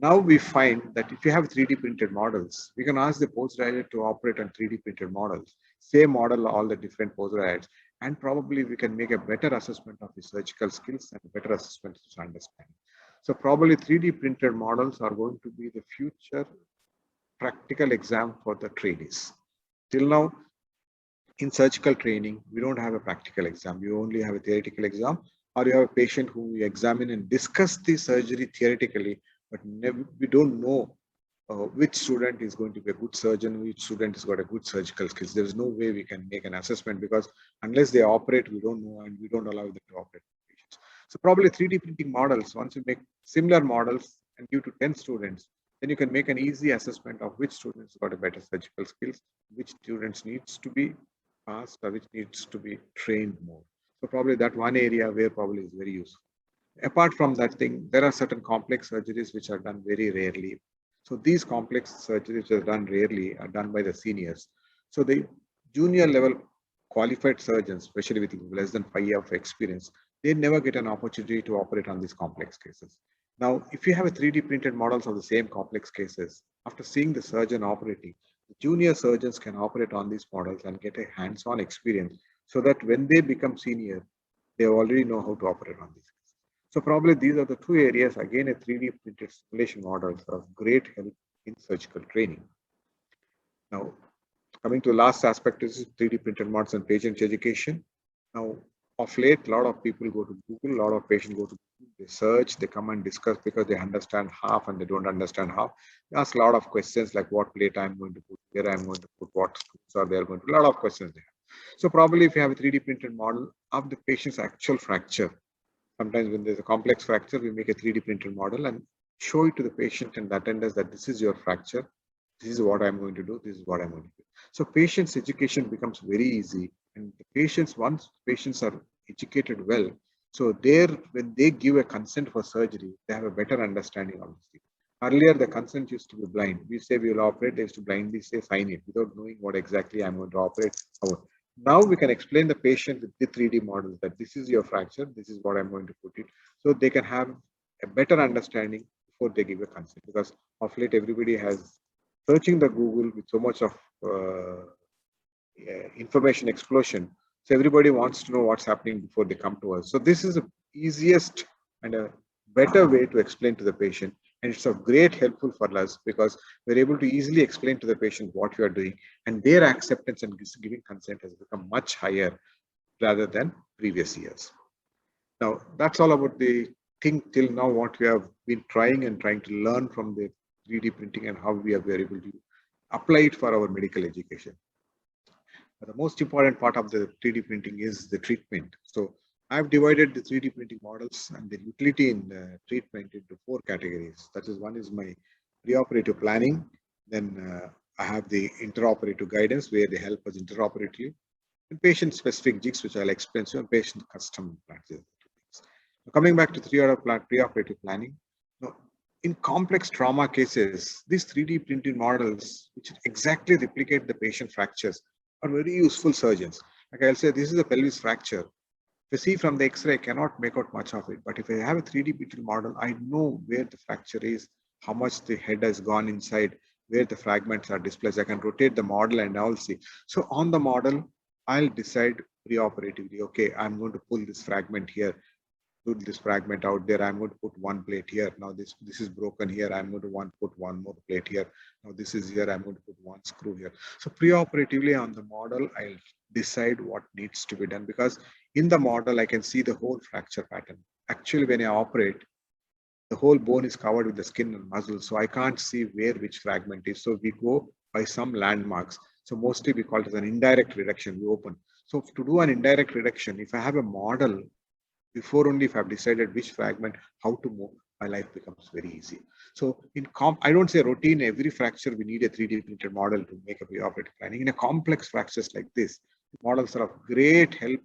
Speaker 3: Now we find that if you have 3D printed models, we can ask the postgraduate to operate on 3D printed models, same model, all the different postgraduates, and probably we can make a better assessment of the surgical skills and better assessment to understand. So probably 3D printed models are going to be the future practical exam for the trainees. Till now, in surgical training, we don't have a practical exam. You only have a theoretical exam, or you have a patient who we examine and discuss the surgery theoretically, but we don't know which student is going to be a good surgeon, which student has got a good surgical skills. There is no way we can make an assessment, because unless they operate, we don't know, and we don't allow them to operate patients. So probably 3D printing models, once you make similar models and give to 10 students, then you can make an easy assessment of which students got a better surgical skills, which students needs to be passed, or which needs to be trained more. So probably that one area where probably is very useful. Apart from that thing, there are certain complex surgeries which are done very rarely. So these complex surgeries which are done rarely are done by the seniors. So the junior level qualified surgeons, especially with less than 5 years of experience, they never get an opportunity to operate on these complex cases. Now, if you have a 3D printed models of the same complex cases, after seeing the surgeon operating, the junior surgeons can operate on these models and get a hands-on experience, so that when they become senior, They already know how to operate on these. So probably these are the two areas, again, a 3D printed simulation models are of great help in surgical training. Now, coming to the last aspect is 3D printed models and patient education. Now, of late, a lot of people go to Google, a lot of patients go to Google, they search, they come and discuss because they understand half and they don't understand half. They ask a lot of questions like what plate I'm going to put, where I'm going to put, what screws are there going to, a lot of questions there. So probably if you have a 3D printed model of the patient's actual fracture, sometimes when there's a complex fracture, we make a 3D printed model and show it to the patient and the attendants that this is your fracture, this is what I'm going to do, this is what I'm going to do. So patient's education becomes very easy, and the patients, once patients are educated well, so there when they give a consent for surgery, they have a better understanding of this thing. Earlier, the consent used to be blind. We say we will operate, they used to blindly say sign it without knowing what exactly I'm going to operate. Now we can explain the patient with the 3D models that this is your fracture, this is what I'm going to put it. So they can have a better understanding before they give a consent, because of late everybody has searching the Google with so much of information explosion. So everybody wants to know what's happening before they come to us. So this is the easiest and a better way to explain to the patient. And it's of great helpful for us because we're able to easily explain to the patient what we are doing, and their acceptance and giving consent has become much higher rather than previous years. Now, that's all about the thing till now, what we have been trying to learn from the 3D printing and how we are able to apply it for our medical education. But the most important part of the 3D printing is the treatment. So I've divided the 3D printing models and the utility in the treatment into 4 categories. That is, one is my preoperative planning. Then I have the interoperative guidance where they help us interoperatively, and patient-specific jigs, which I'll explain to you, and patient custom plans. Coming back to preoperative planning, in complex trauma cases, these 3D printed models, which exactly replicate the patient fractures, are very useful surgeons. Like I'll say, this is a pelvis fracture. If I see from the X-ray, I cannot make out much of it. But if I have a 3D printed model, I know where the fracture is, how much the head has gone inside, where the fragments are displaced. I can rotate the model and I'll see. So on the model, I'll decide preoperatively, okay, I'm going to pull this fragment here, put this fragment out there, I'm going to put one plate here. Now this is broken here, I'm going to put one more plate here. Now this is here, I'm going to put one screw here. So preoperatively on the model, I'll decide what needs to be done, because in the model, I can see the whole fracture pattern. Actually, when I operate, the whole bone is covered with the skin and muscle, so I can't see where which fragment is. So we go by some landmarks. So mostly we call it as an indirect reduction, we open. So to do an indirect reduction, if I have a model, before only if I've decided which fragment, how to move, my life becomes very easy. So I don't say routine, every fracture, we need a 3D printed model to make a preoperative planning. In a complex fractures like this, models are of great help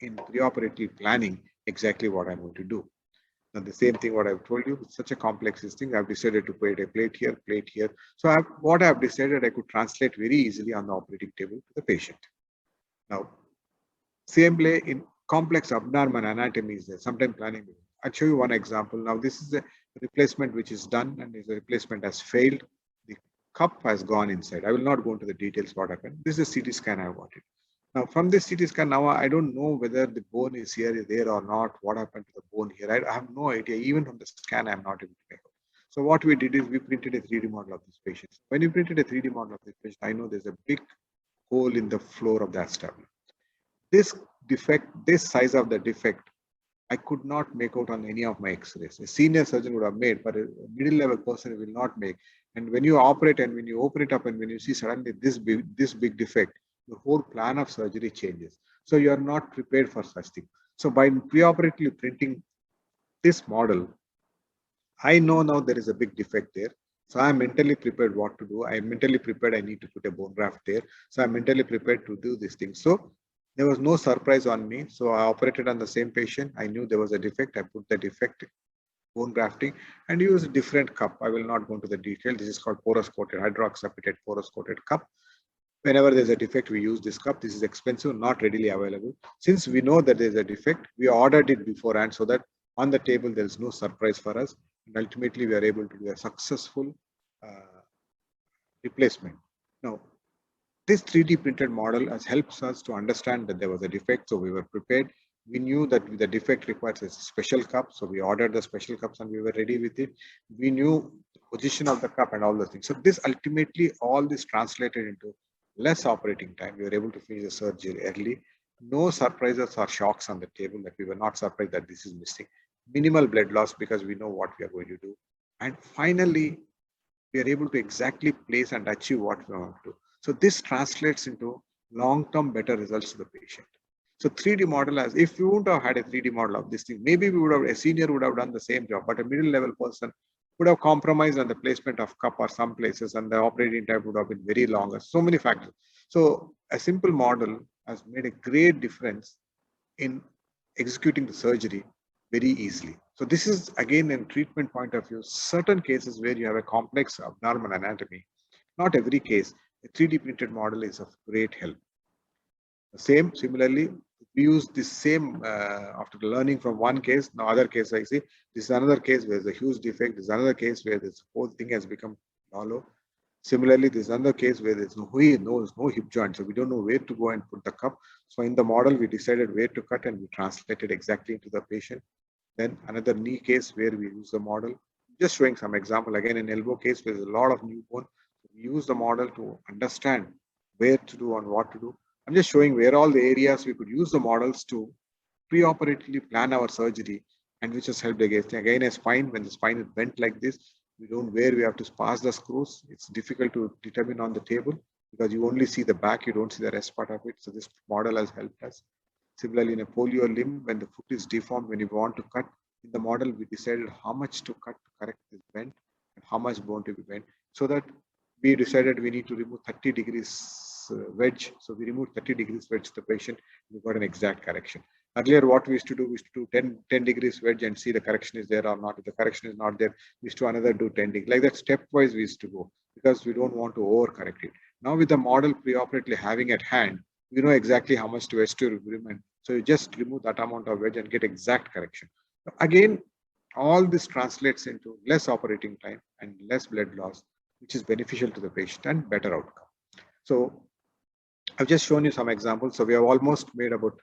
Speaker 3: in preoperative planning, exactly what I'm going to do. Now the same thing what I've told you, with such a complex thing, I've decided to put a plate here. So what I've decided I could translate very easily on the operating table to the patient. Now, same way in complex abnormal anatomy is there, sometimes planning. I'll show you one example. Now this is a replacement which is done, and the replacement has failed. The cup has gone inside. I will not go into the details what happened. This is a CT scan I got it. Now from this CT scan, now I don't know whether the bone is here, there or not. What happened to the bone here? I have no idea. Even from the scan, I'm not able to make out. So what we did is we printed a 3D model of this patient. When you printed a 3D model of this patient, I know there's a big hole in the floor of the acetabulum. This defect, this size of the defect, I could not make out on any of my X-rays. A senior surgeon would have made, but a middle level person will not make. And when you operate and when you open it up and when you see suddenly this big defect, the whole plan of surgery changes. So you are not prepared for such thing. So by preoperatively printing this model, I know now there is a big defect there. So I'm mentally prepared what to do. I'm mentally prepared I need to put a bone graft there. So I'm mentally prepared to do this thing. So there was no surprise on me. So I operated on the same patient. I knew there was a defect. I put the defect, bone grafting, and use a different cup. I will not go into the detail. This is called porous coated, hydroxyapatite porous coated cup. Whenever there's a defect, we use this cup. This is expensive, not readily available. Since we know that there's a defect, we ordered it beforehand so that on the table, there is no surprise for us. And ultimately, we are able to do a successful replacement. Now, this 3D printed model has helped us to understand that there was a defect, so we were prepared. We knew that the defect requires a special cup, so we ordered the special cups and we were ready with it. We knew the position of the cup and all those things. So this ultimately, all this translated into less operating time. We were able to finish the surgery early. No surprises or shocks on the table that we were not surprised that this is missing. Minimal blood loss because we know what we are going to do. And finally, we are able to exactly place and achieve what we want to. So this translates into long-term better results to the patient. So 3D model, as if we wouldn't have had a 3D model of this thing, maybe we would have, a senior would have done the same job, but a middle level person would have compromised on the placement of cup or some places, and the operating time would have been very long. So many factors. So a simple model has made a great difference in executing the surgery very easily. So this is again in treatment point of view, certain cases where you have a complex abnormal anatomy, not every case, a 3D printed model is of great help. Similarly, we use this same after learning from one case. Now other case I see, this is another case where there's a huge defect. This is another case where this whole thing has become hollow. Similarly, this is another case where there's no hip joint, so we don't know where to go and put the cup. So in the model, we decided where to cut and we translated exactly into the patient. Then another knee case where we use the model. Just showing some example again in elbow case where there's a lot of new bone. We use the model to understand where to do and what to do. I'm just showing where all the areas we could use the models to pre-operatively plan our surgery, and which has helped again a spine. When the spine is bent like this, we don't where we have to pass the screws. It's difficult to determine on the table because you only see the back, you don't see the rest part of it. So this model has helped us. Similarly, in a polio limb, when the foot is deformed, when you want to cut, in the model, we decided how much to cut to correct this bend and how much bone to be bent, so that we decided we need to remove 30 degrees wedge. So we removed 30 degrees wedge to the patient. We got an exact correction. Earlier, what we used to do, we used to do 10 degrees wedge and see the correction is there or not. If the correction is not there, we used to another do 10 degrees. Like that, stepwise we used to go because we don't want to overcorrect it. Now with the model preoperatively having at hand, we know exactly how much to wedge to remove. So you just remove that amount of wedge and get exact correction. So again, all this translates into less operating time and less blood loss, which is beneficial to the patient and better outcome. So I've just shown you some examples. So we have almost made about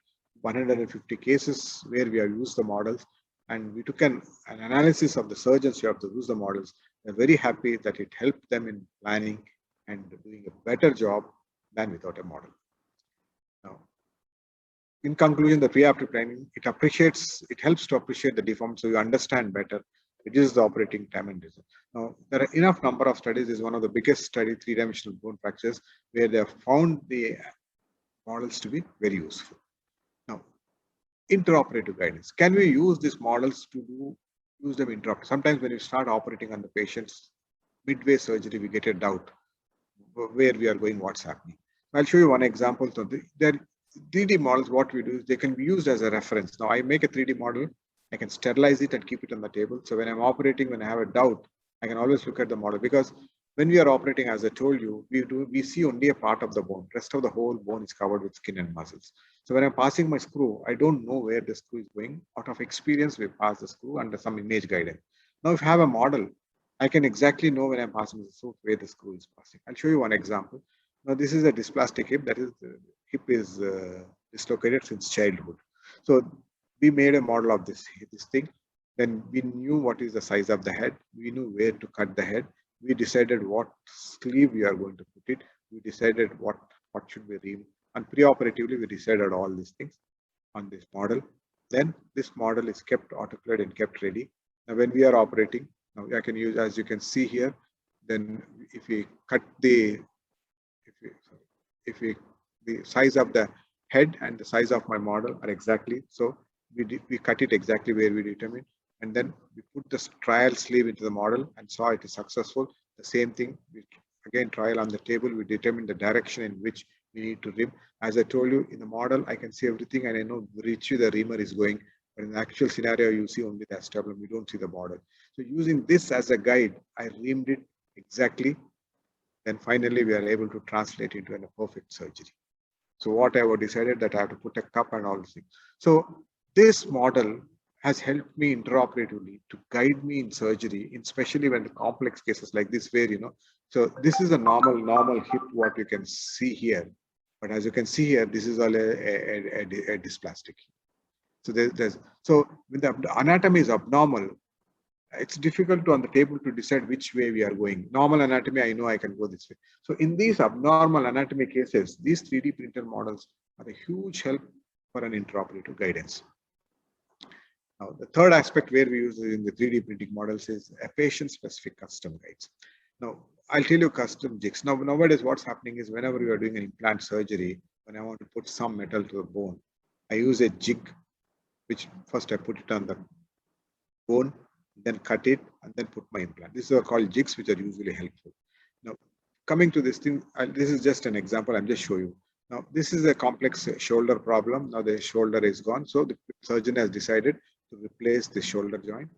Speaker 3: 150 cases where we have used the models, and we took an analysis of the surgeons who have to use the models. They're very happy that it helped them in planning and doing a better job than without a model. Now, in conclusion, the preoperative planning, it helps to appreciate the deformity, so you understand better, reduces the operating time and result. Now, there are enough number of studies. This is one of the biggest study, three-dimensional bone fractures, where they have found the models to be very useful. Now, intraoperative guidance. Can we use these models to use them intraoperative? Sometimes when you start operating on the patients, midway surgery, we get a doubt where we are going, what's happening. I'll show you one example. So there 3D models, what we do is they can be used as a reference. Now I make a 3D model, I can sterilize it and keep it on the table. So when I'm operating, when I have a doubt, I can always look at the model, because when we are operating, as I told you, we see only a part of the bone. Rest of the whole bone is covered with skin and muscles. So when I'm passing my screw, I don't know where the screw is going. Out of experience, we pass the screw under some image guidance. Now, if I have a model, I can exactly know when I'm passing the screw where the screw is passing. I'll show you one example. Now, this is a dysplastic hip. That is, the hip is dislocated since childhood. So we made a model of this thing. Then we knew what is the size of the head. We knew where to cut the head. We decided what sleeve we are going to put it. We decided what should be removed. And preoperatively, we decided all these things on this model. Then this model is kept autoclaved and kept ready. Now, when we are operating, now I can use, as you can see here, then if we cut the, the size of the head and the size of my model are exactly, so we cut it exactly where we determined. And then we put this trial sleeve into the model and saw it is successful. The same thing, we again trial on the table, we determine the direction in which we need to rim. As I told you, in the model, I can see everything and I know which way the reamer is going. But in the actual scenario, you see only the acetabulum, we don't see the border. So using this as a guide, I reamed it exactly. Then finally, we are able to translate into a perfect surgery. So what I have decided that I have to put a cup and all these things. So this model has helped me intraoperatively to guide me in surgery, especially when the complex cases like this, where, so this is a normal hip, what you can see here. But as you can see here, this is all a dysplastic hip. So so when the anatomy is abnormal, it's difficult to on the table to decide which way we are going. Normal anatomy, I know I can go this way. So in these abnormal anatomy cases, these 3D printer models are a huge help for an intraoperative guidance. Now, the third aspect where we use in the 3D printing models is a patient-specific custom guides. Now, I'll tell you custom jigs. Now, nowadays, what's happening is whenever you are doing an implant surgery, when I want to put some metal to the bone, I use a jig, which first I put it on the bone, then cut it, and then put my implant. These are called jigs, which are usually helpful. Now, coming to this thing, this is just an example. I'm just showing you. Now, this is a complex shoulder problem. Now, the shoulder is gone. So, the surgeon has decided to replace the shoulder joint.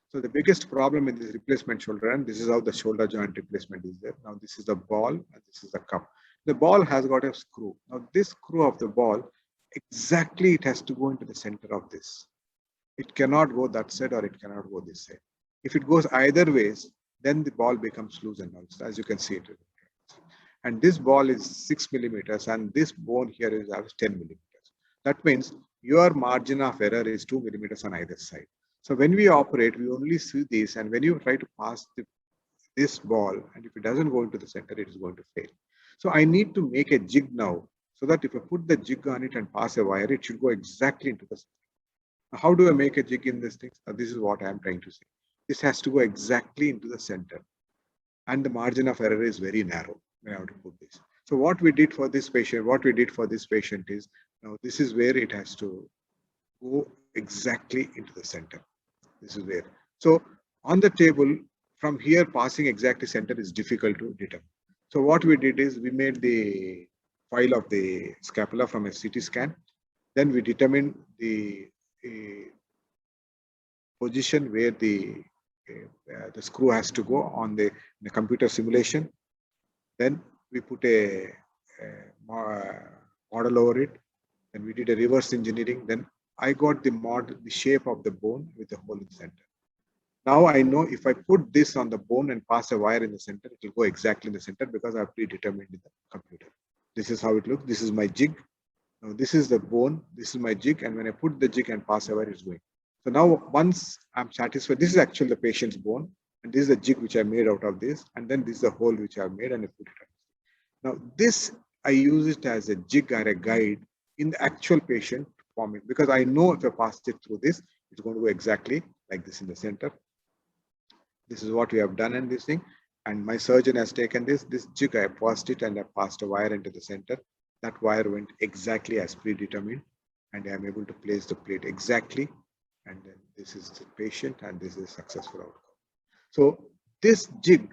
Speaker 3: So, the biggest problem in this replacement shoulder, and this is how the shoulder joint replacement is there. Now, this is the ball, and this is the cup. The ball has got a screw. Now, this screw of the ball, exactly it has to go into the center of this. It cannot go that side or it cannot go this side. If it goes either ways, then the ball becomes loose and all, as you can see it. And this ball is 6 millimeters and this bone here is 10 millimeters. That means your margin of error is 2 millimeters on either side. So when we operate, we only see this, and when you try to pass this ball, and if it doesn't go into the center, it is going to fail. So I need to make a jig now, so that if I put the jig on it and pass a wire, it should go exactly into the center. How do I make a jig in this thing? This is what I am trying to say. This has to go exactly into the center. And the margin of error is very narrow when I have to put this. So what we did for this patient, is, now this is where it has to go exactly into the center. This is where. So on the table, from here passing exactly center is difficult to determine. So what we did is we made the file of the scapula from a CT scan. Then we determined the position where the screw has to go on the computer simulation. Then we put a model over it. Then we did a reverse engineering. Then I got the shape of the bone with the hole in the center. Now I know if I put this on the bone and pass a wire in the center, it will go exactly in the center because I have predetermined in the computer. This is how it looks. This is my jig. Now this is the bone. This is my jig. And when I put the jig and pass a wire, it's going. So now once I'm satisfied, this is actually the patient's bone. And this is the jig which I made out of this. And then this is the hole which I've made and I put it on. Now this, I use it as a jig or a guide in the actual patient forming, because I know if I pass it through this, it's going to go exactly like this in the center. This is what we have done in this thing. And my surgeon has taken this jig, I passed it and I passed a wire into the center. That wire went exactly as predetermined and I am able to place the plate exactly. And then this is the patient and this is successful outcome. So this jig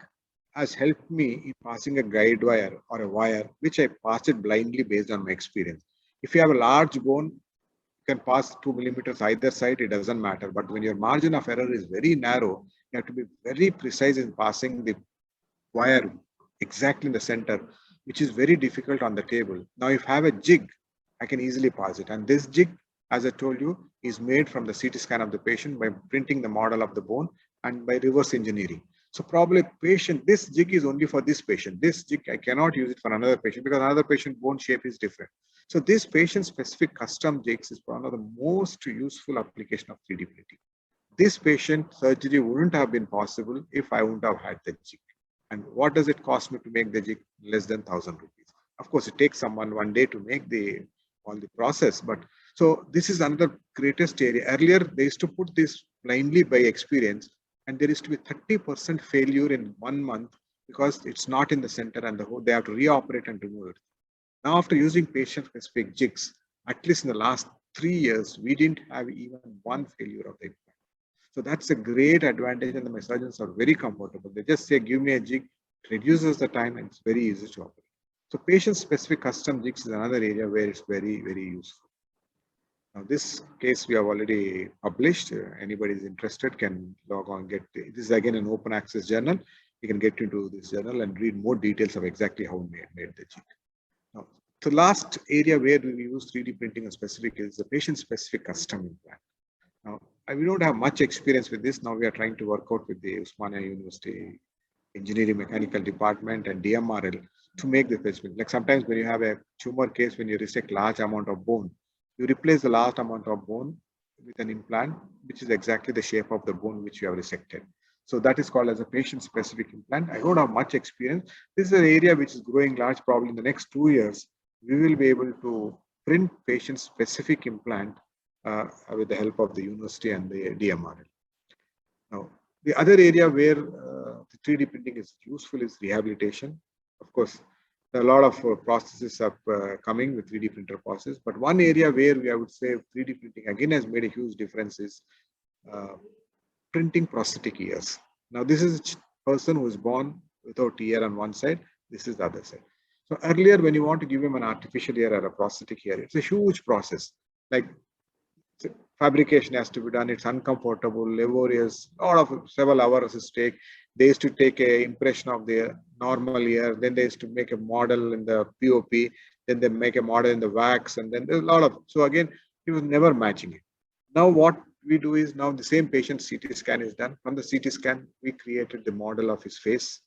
Speaker 3: has helped me in passing a guide wire or a wire, which I passed it blindly based on my experience. If you have a large bone, you can pass 2 millimeters either side, it doesn't matter. But when your margin of error is very narrow, you have to be very precise in passing the wire exactly in the center, which is very difficult on the table. Now, if I have a jig, I can easily pass it. And this jig, as I told you, is made from the CT scan of the patient by printing the model of the bone and by reverse engineering. So probably patient, this jig is only for this patient. This jig, I cannot use it for another patient because another patient bone shape is different. So this patient-specific custom jigs is one of the most useful application of 3D printing. This patient surgery wouldn't have been possible if I wouldn't have had the jig. And what does it cost me to make the jig? Less than 1,000 rupees. Of course, it takes someone one day to make all the process. But so this is another greatest area. Earlier, they used to put this blindly by experience, and there used to be 30% failure in 1 month because it's not in the center and they have to reoperate and remove it. Now, after using patient-specific jigs, at least in the last 3 years, we didn't have even one failure of the implant. So that's a great advantage, and my surgeons are very comfortable. They just say, give me a jig, it reduces the time, and it's very easy to operate. So patient-specific custom jigs is another area where it's very, very useful. Now, this case we have already published. Anybody is interested can log on, this is again an open access journal. You can get into this journal and read more details of exactly how we made the jig. Now, the last area where we use 3D printing specific is the patient-specific custom implant. Now, we don't have much experience with this. Now we are trying to work out with the Osmania University Engineering Mechanical Department and DMRL to make the specific. Like sometimes when you have a tumor case, when you resect large amount of bone, you replace the large amount of bone with an implant, which is exactly the shape of the bone which you have resected. So that is called as a patient-specific implant. I don't have much experience. This is an area which is growing large. Probably in the next 2 years, we will be able to print patient-specific implant with the help of the university and the DMRL. Now, the other area where the 3D printing is useful is rehabilitation. Of course, there are a lot of processes are coming with 3D printer process, but one area where I would say 3D printing again has made a huge difference is printing prosthetic ears. Now, this is a person who is born without ear on one side. This is the other side. So earlier, when you want to give him an artificial ear or a prosthetic ear, it's a huge process. Like fabrication has to be done. It's uncomfortable, laborious, several hours is take. They used to take a impression of the normal ear. Then they used to make a model in the POP. Then they make a model in the wax. And then there's a lot of, so again, he was never matching it. Now what we do is now the same patient CT scan is done. From the CT scan, we created the model of his face.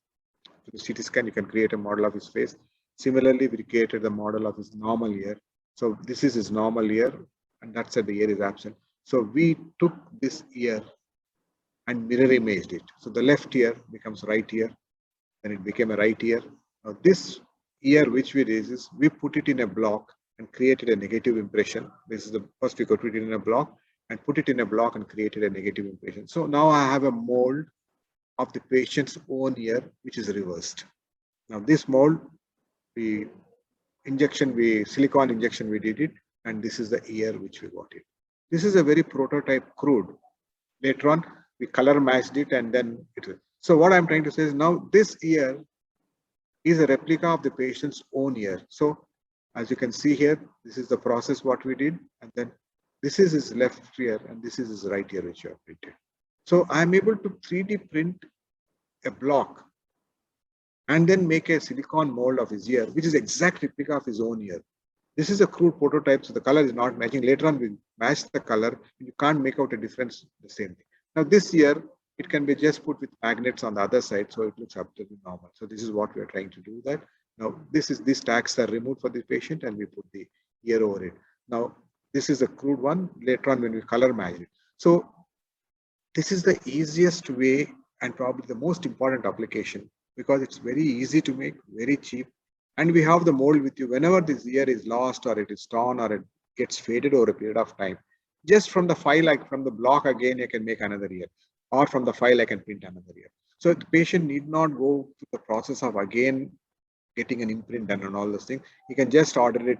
Speaker 3: For the CT scan, you can create a model of his face. Similarly, we created the model of his normal ear. So this is his normal ear, and that's why the ear is absent. So we took this ear and mirror imaged it. So the left ear becomes right ear, then it became a right ear. Now this ear which we raised, we put it in a block and created a negative impression. This is the first we could put it in a block and put it in a block and created a negative impression. So now I have a mold of the patient's own ear, which is reversed. Now this mold, silicone injection we did it, and this is the ear which we got it. This is a very prototype crude. Later on, we color matched it and then it will. So what I'm trying to say is now this ear is a replica of the patient's own ear. So as you can see here, this is the process what we did, and then this is his left ear and this is his right ear which you have printed. So I'm able to 3D print a block and then make a silicone mold of his ear, which is exact replica of his own ear. This is a crude prototype, so the color is not matching. Later on, we match the color. You can't make out a difference, the same thing. Now this ear, it can be just put with magnets on the other side, so it looks absolutely normal. So this is what we are trying to do that. Now these tags are removed for the patient and we put the ear over it. Now this is a crude one. Later on when we color match it. So this is the easiest way and probably the most important application because it's very easy to make, very cheap. And we have the mold with you. Whenever this ear is lost or it is torn or it gets faded over a period of time, just from the file, like from the block again, you can make another ear, or from the file, I can print another ear. So the patient need not go through the process of again getting an imprint done and all those things. He can just order it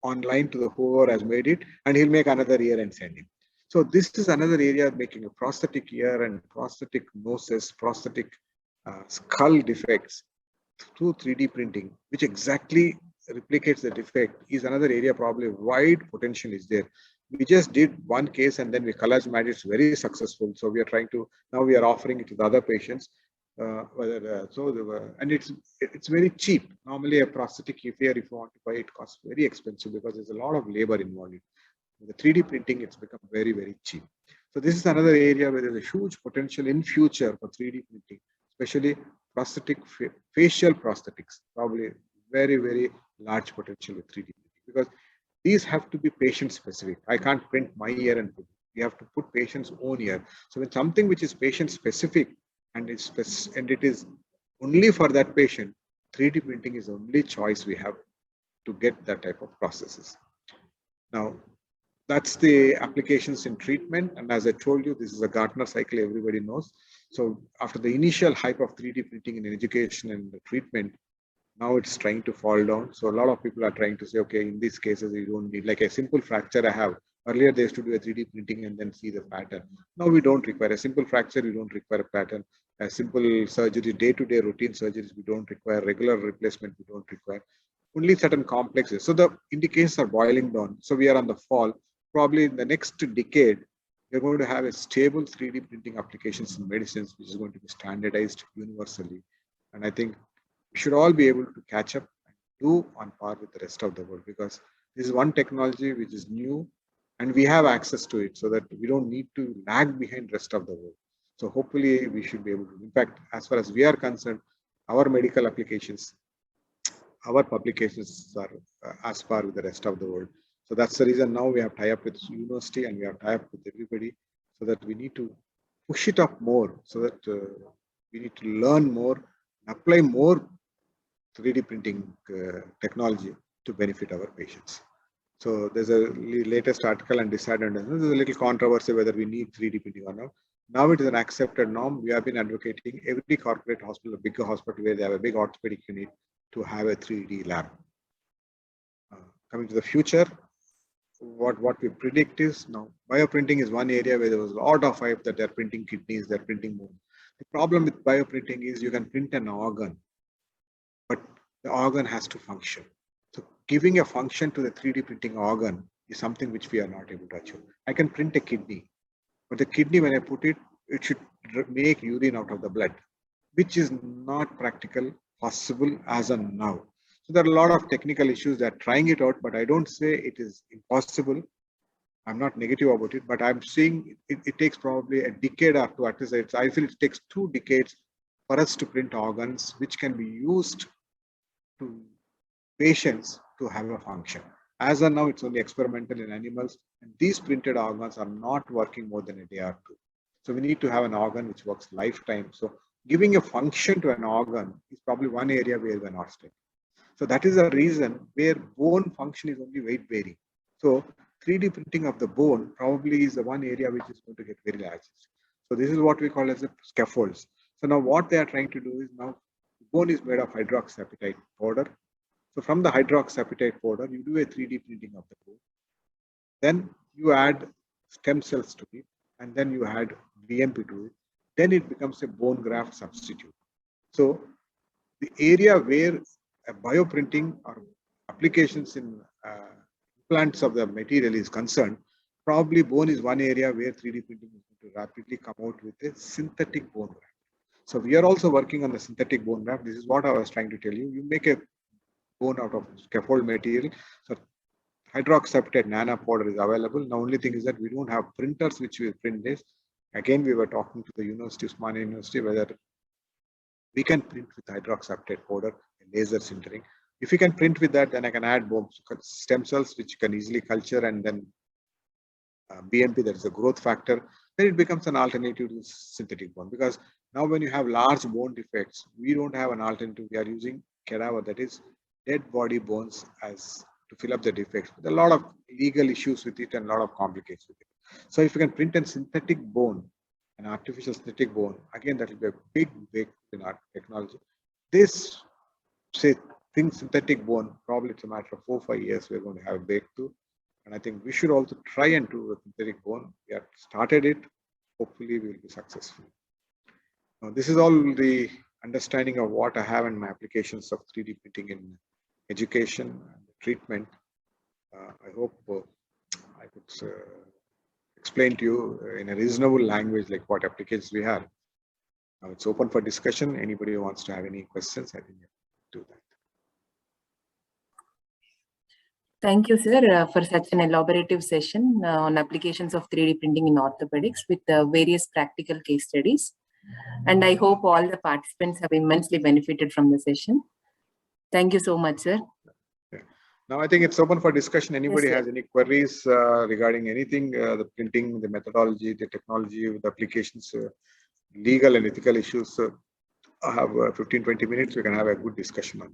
Speaker 3: online to the whoever has made it, and he'll make another ear and send him. So this is another area of making a prosthetic ear and prosthetic noses, prosthetic skull defects through 3D printing, which exactly replicates the defect, is another area probably wide potential is there. We just did one case and then we color matched. It's very successful. So we are trying to, now we are offering it to the other patients. And it's very cheap. Normally a prosthetic ear, if you want to buy it, costs very expensive because there's a lot of labor involved. With the 3D printing, it's become very, very cheap. So this is another area where there's a huge potential in future for 3D printing, especially prosthetic facial prosthetics, probably very, very large potential with 3D printing because these have to be patient specific. I can't print my ear and put it. You have to put patient's own ear. So when something which is patient specific and it is only for that patient, 3D printing is the only choice we have to get that type of processes. Now, that's the applications in treatment. And as I told you, this is a Gartner cycle, everybody knows. So after the initial hype of 3D printing in education and the treatment, now it's trying to fall down. So a lot of people are trying to say, okay, in these cases, you don't need like a simple fracture I have. Earlier, they used to do a 3D printing and then see the pattern. Now we don't require a simple fracture. You don't require a pattern. A simple surgery, day-to-day routine surgeries, we don't require regular replacement. We don't require only certain complexes. So the indications are boiling down. So we are on the fall. Probably in the next decade, we're going to have a stable 3D printing applications in medicines, which is going to be standardized universally. And I think we should all be able to catch up and do on par with the rest of the world because this is one technology which is new and we have access to it so that we don't need to lag behind the rest of the world. So hopefully we should be able to, in fact, as far as we are concerned, our medical applications, our publications are as par with the rest of the world. So that's the reason now we have tie up with university and we have tie up with everybody, so that we need to push it up more, so that we need to learn more, apply more 3D printing technology to benefit our patients. So there's a latest article and decided there's a little controversy whether we need 3D printing or not. Now it is an accepted norm. We have been advocating every corporate hospital, a bigger hospital where they have a big orthopedic unit, to have a 3D lab. Coming to the future, what we predict is now bioprinting is one area where there was a lot of hype that they're printing kidneys, they're printing bone. The problem with bioprinting is you can print an organ, but the organ has to function. So giving a function to the 3D printing organ is something which we are not able to achieve. I can print a kidney, but the kidney, when I put it, it should make urine out of the blood, which is not practical, possible as of now. So there are a lot of technical issues that are trying it out, but I don't say it is impossible. I'm not negative about it, but I'm seeing it takes probably a decade or two. At least I feel it takes 2 decades for us to print organs which can be used to patients to have a function. As of now, it's only experimental in animals, and these printed organs are not working more than a day or 2. So we need to have an organ which works lifetime. So giving a function to an organ is probably one area where we're not studying. So that is a reason where bone function is only weight bearing. So 3D printing of the bone probably is the one area which is going to get very large. So this is what we call as the scaffolds. So now what they are trying to do is, now bone is made of hydroxyapatite powder. So from the hydroxyapatite powder, you do a 3D printing of the bone. Then you add stem cells to it, and then you add BMP to it. Then it becomes a bone graft substitute. So the area where bioprinting or applications in implants of the material is concerned, probably bone is one area where 3D printing is going to rapidly come out with a synthetic bone graft. So we are also working on the synthetic bone graft. This is what I was trying to tell you. You make a bone out of scaffold material. So hydroxyapatite nano powder is available. The only thing is that we don't have printers which will print this. Again, we were talking to the University, Osmania University, whether we can print with hydroxyapatite powder and laser sintering. If we can print with that, then I can add bone stem cells, which can easily culture, and then BMP, that is a growth factor. Then it becomes an alternative to synthetic bone. Because now when you have large bone defects, we don't have an alternative. We are using cadaver, that is dead body bones, as to fill up the defects. There are a lot of legal issues with it and a lot of complications with it. So if you can print a synthetic bone, an artificial synthetic bone, again, that will be a big in our technology. This, say, synthetic bone, probably it's a matter of 4 or 5 years, we're going to have a breakthrough. And I think we should also try and do a synthetic bone. We have started it. Hopefully we will be successful. Now, this is all the understanding of what I have in my applications of 3D printing in education and treatment. I hope I could explain to you in a reasonable language like what applications we have. Now it's open for discussion. Anybody who wants to have any questions, I think do that.
Speaker 1: Thank you, sir, for such an elaborative session on applications of 3D printing in orthopedics with various practical case studies. And I hope all the participants have immensely benefited from the session. Thank you so much, sir.
Speaker 3: Yeah. Now I think it's open for discussion. Anybody
Speaker 1: Yes,
Speaker 3: has any queries regarding anything, the printing, the methodology, the technology, the applications, legal and ethical issues. I have 15-20 minutes. We can have a good discussion on it.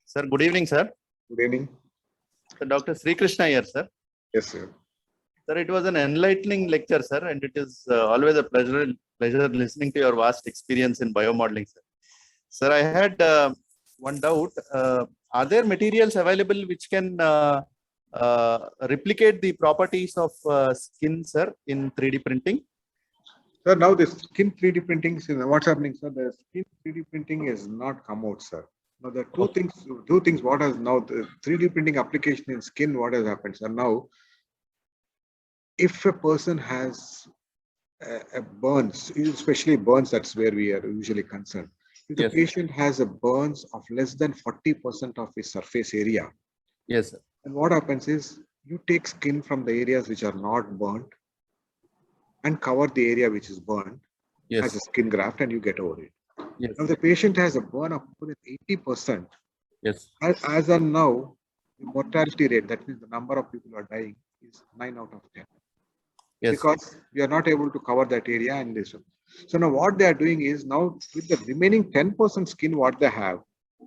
Speaker 8: Sir, good evening, sir.
Speaker 3: Good evening.
Speaker 8: So, Dr. Sri Krishna here, sir.
Speaker 3: Yes, sir.
Speaker 8: Sir, it was an enlightening lecture, sir, and it is always a pleasure listening to your vast experience in biomodeling, sir. Sir, I had one doubt. Are there materials available which can replicate the properties of skin, sir, in 3D printing?
Speaker 3: Sir, now the skin 3D printing, what's happening, sir? The skin 3D printing has not come out, sir. Now, there are two things. What has now the 3D printing application in skin? What has happened, sir? Now, if a person has a burns, especially burns, that's where we are usually concerned. If the patient has a burns of less than 40% of his surface area,
Speaker 8: yes, sir.
Speaker 3: And what happens is you take skin from the areas which are not burnt, and cover the area which is burned as a
Speaker 8: Yes.
Speaker 3: skin graft, and you get over it.
Speaker 8: Yes.
Speaker 3: Now the patient has a burn of 80%.
Speaker 8: Yes.
Speaker 3: As of now, the mortality rate, that means the number of people who are dying, is 9 out of 10.
Speaker 8: Yes.
Speaker 3: Because we are not able to cover that area and this one. So now what they are doing is, now with the remaining 10% skin what they have,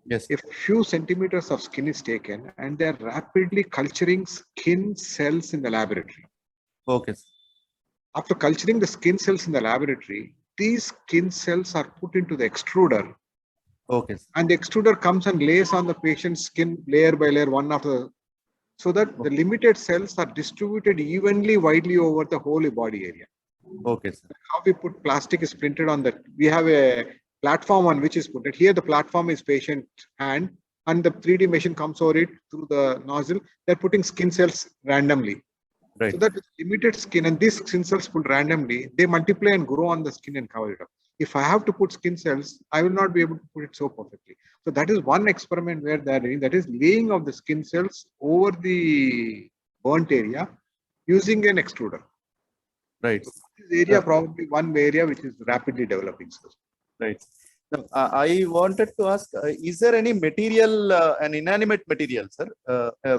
Speaker 8: Yes.
Speaker 3: a few centimeters of skin is taken and they are rapidly culturing skin cells in the laboratory.
Speaker 8: Okay.
Speaker 3: After culturing the skin cells in the laboratory, these skin cells are put into the extruder,
Speaker 8: Okay.
Speaker 3: and the extruder comes and lays on the patient's skin layer by layer, one after the, so that the limited cells are distributed evenly, widely over the whole body area.
Speaker 8: Okay, sir.
Speaker 3: How we put plastic is printed on that. We have a platform on which is put it. Here the platform is patient hand, and the 3D machine comes over it through the nozzle. They're putting skin cells randomly.
Speaker 8: Right.
Speaker 3: So that with limited skin, and these skin cells put randomly, they multiply and grow on the skin and cover it up. If I have to put skin cells, I will not be able to put it so perfectly. So that is one experiment where they are doing, that is laying of the skin cells over the burnt area using an extruder.
Speaker 8: Right.
Speaker 3: So this area probably one area which is rapidly developing.
Speaker 8: Right. Now, I wanted to ask, is there any material, an inanimate material, sir,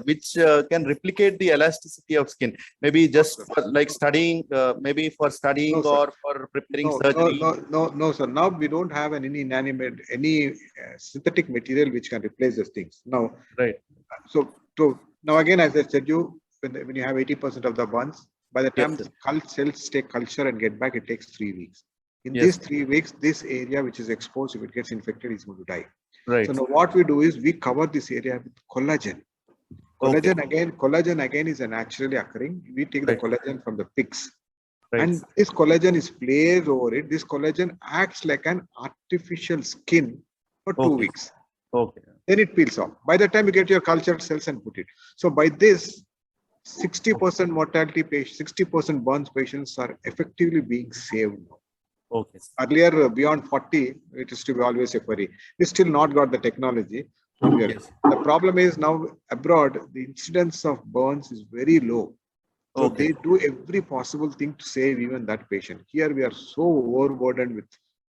Speaker 8: which can replicate the elasticity of skin? Maybe just for, like studying, maybe for studying
Speaker 3: No,
Speaker 8: or for preparing
Speaker 3: No,
Speaker 8: surgery?
Speaker 3: no, sir. Now we don't have any inanimate, any synthetic material which can replace these things. Now,
Speaker 8: Right.
Speaker 3: so now again, as I said, when you have 80% of the burns, by the time
Speaker 8: Yes,
Speaker 3: cells take culture and get back, it takes 3 weeks. In
Speaker 8: Yes.
Speaker 3: these 3 weeks, this area which is exposed, if it gets infected, is going to die.
Speaker 8: Right.
Speaker 3: So now what we do is we cover this area with collagen.
Speaker 8: Okay.
Speaker 3: Collagen again is a naturally occurring. We take the
Speaker 8: Right.
Speaker 3: collagen from the pigs.
Speaker 8: Right.
Speaker 3: And this collagen is placed over it. This collagen acts like an artificial skin for 2
Speaker 8: Okay.
Speaker 3: weeks.
Speaker 8: Okay.
Speaker 3: Then it peels off. By the time you get your cultured cells and put it. So by this, 60% mortality patients, 60% burns patients are effectively being saved now.
Speaker 8: Okay.
Speaker 3: Earlier, beyond 40, it used to be always a query. We still not got the technology.
Speaker 8: Yes.
Speaker 3: The problem is now abroad, the incidence of burns is very low. So
Speaker 8: Okay.
Speaker 3: they do every possible thing to save even that patient. Here we are so overburdened with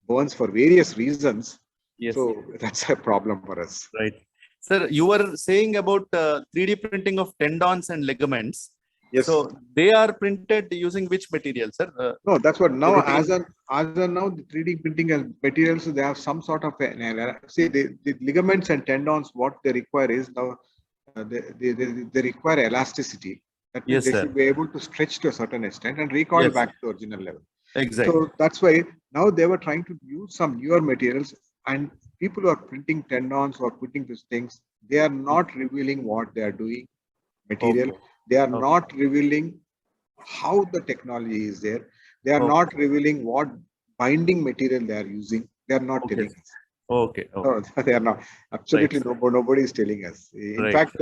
Speaker 3: burns for various reasons.
Speaker 8: Yes.
Speaker 3: So that's a problem for us.
Speaker 8: Right. Sir, you were saying about 3D printing of tendons and ligaments.
Speaker 3: Yes.
Speaker 8: So they are printed using which material, sir?
Speaker 3: No, that's what now
Speaker 8: Protein.
Speaker 3: as of now the 3D printing and materials, they have some sort of see the ligaments and tendons. What they require is now they require elasticity. That means
Speaker 8: Yes,
Speaker 3: they
Speaker 8: sir.
Speaker 3: should be able to stretch to a certain extent and recoil
Speaker 8: Yes.
Speaker 3: back to original level.
Speaker 8: Exactly.
Speaker 3: So that's why now they were trying to use some newer materials, and people who are printing tendons or putting these things, they are not revealing what they are doing material.
Speaker 8: Okay.
Speaker 3: They are
Speaker 8: Okay.
Speaker 3: not revealing how the technology is there. They are
Speaker 8: Okay.
Speaker 3: not revealing what binding material they are using. They are not
Speaker 8: Okay.
Speaker 3: telling us.
Speaker 8: Okay. Okay.
Speaker 3: No, they are not. Absolutely
Speaker 8: Right.
Speaker 3: nobody is telling us. In
Speaker 8: Right.
Speaker 3: fact,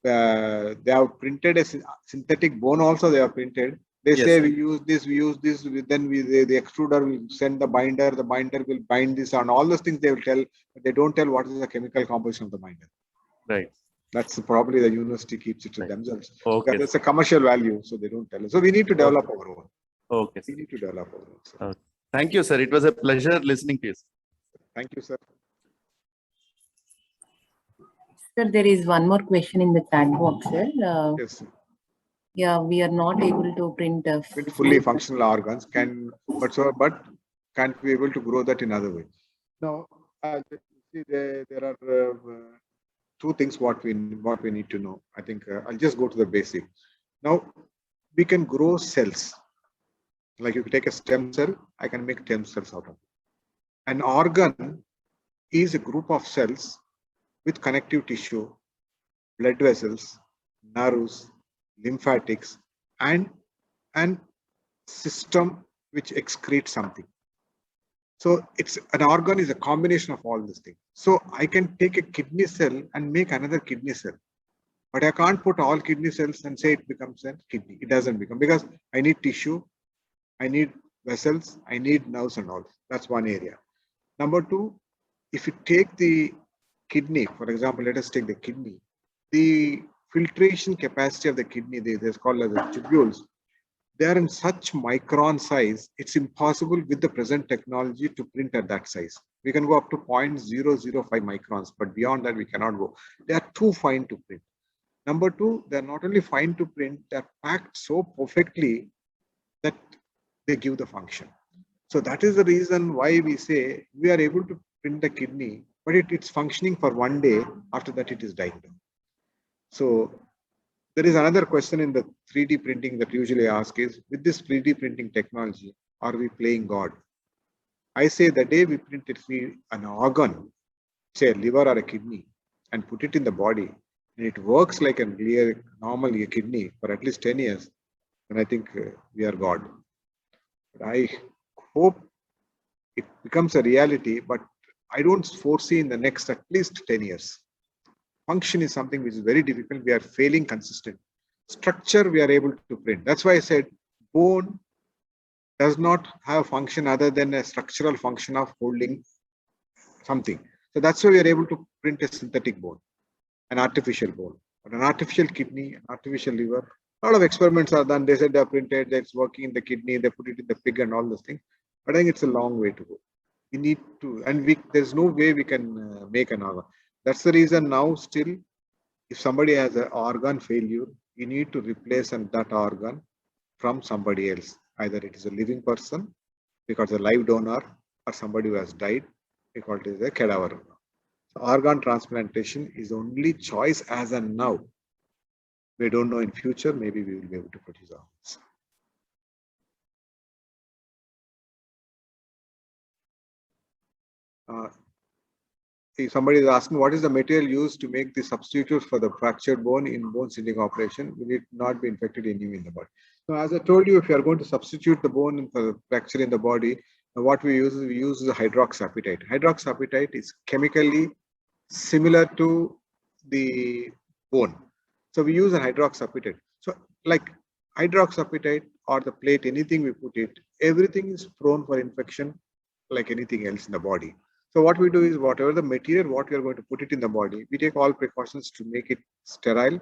Speaker 3: they have printed a synthetic bone also. They have printed. They
Speaker 8: Yes,
Speaker 3: say
Speaker 8: sir.
Speaker 3: we use this. Then the extruder will send the binder. The binder will bind this on. All those things they will tell. But they don't tell what is the chemical composition of the binder.
Speaker 8: Right.
Speaker 3: That's probably the university keeps it to
Speaker 8: Right.
Speaker 3: themselves.
Speaker 8: Okay.
Speaker 3: That's a commercial value, so they don't tell us. So we need to develop our own.
Speaker 8: Okay.
Speaker 3: We
Speaker 8: Sir.
Speaker 3: need to develop our own. Sir.
Speaker 8: Okay. Thank you, sir. It was a pleasure listening to you.
Speaker 3: Thank you, sir.
Speaker 1: Sir, there is one more question in the chat box, sir.
Speaker 3: Yes, sir.
Speaker 1: Yeah, we are not able to print
Speaker 3: With fully functional organs but can't be able to grow that in other ways. Now, see, there are two things what we need to know. I think I'll just go to the basic. Now, we can grow cells. Like if you take a stem cell, I can make stem cells out of it. An organ is a group of cells with connective tissue, blood vessels, nerves, lymphatics, and system which excretes something. So it's an organ is a combination of all these things. So I can take a kidney cell and make another kidney cell, but I can't put all kidney cells and say it becomes a kidney. It doesn't become, because I need tissue, I need vessels, I need nerves and all. That's one area. Number two, if you take the kidney, for example, let us take the kidney, the filtration capacity of the kidney, there's called as the tubules. they are in such micron size, it's impossible with the present technology to print at that size. We can go up to 0.005 microns, but beyond that we cannot go. They are too fine to print. Number two, they're not only fine to print, they're packed so perfectly that they give the function. So that is the reason why we say we are able to print the kidney, but it's functioning for one day. After that, it is dying down. So there is another question in the 3D printing that usually ask is, with this 3D printing technology, are we playing God? I say the day we print an organ, say a liver or a kidney, and put it in the body, and it works like a normal kidney for at least 10 years, and I think we are God. But I hope it becomes a reality, but I don't foresee in the next at least 10 years. Function is something which is very difficult. We are failing consistent. Structure we are able to print. That's why I said bone does not have function other than a structural function of holding something. So that's why we are able to print a synthetic bone, an artificial bone, but an artificial kidney, an artificial liver. A lot of experiments are done. They said they're printed, that's working in the kidney, they put it in the pig and all those things. But I think it's a long way to go. We need to, and there's no way we can make an organ. That's the reason now still, if somebody has an organ failure, you need to replace that organ from somebody else. Either it is a living person, because a live donor, or somebody who has died, because it is a cadaver. So organ transplantation is the only choice as of now. We don't know in future, maybe we will be able to produce organs. If somebody is asking what is the material used to make the substitute for the fractured bone in bone sending operation, will it not be infected anywhere in the body? So as I told you, if you are going to substitute the bone for the fracture in the body, what we use the hydroxyapatite. Hydroxyapatite is chemically similar to the bone. So we use a hydroxyapatite. So like hydroxyapatite or the plate, anything we put it, everything is prone for infection like anything else in the body. So what we do is whatever the material, what we are going to put it in the body, we take all precautions to make it sterile,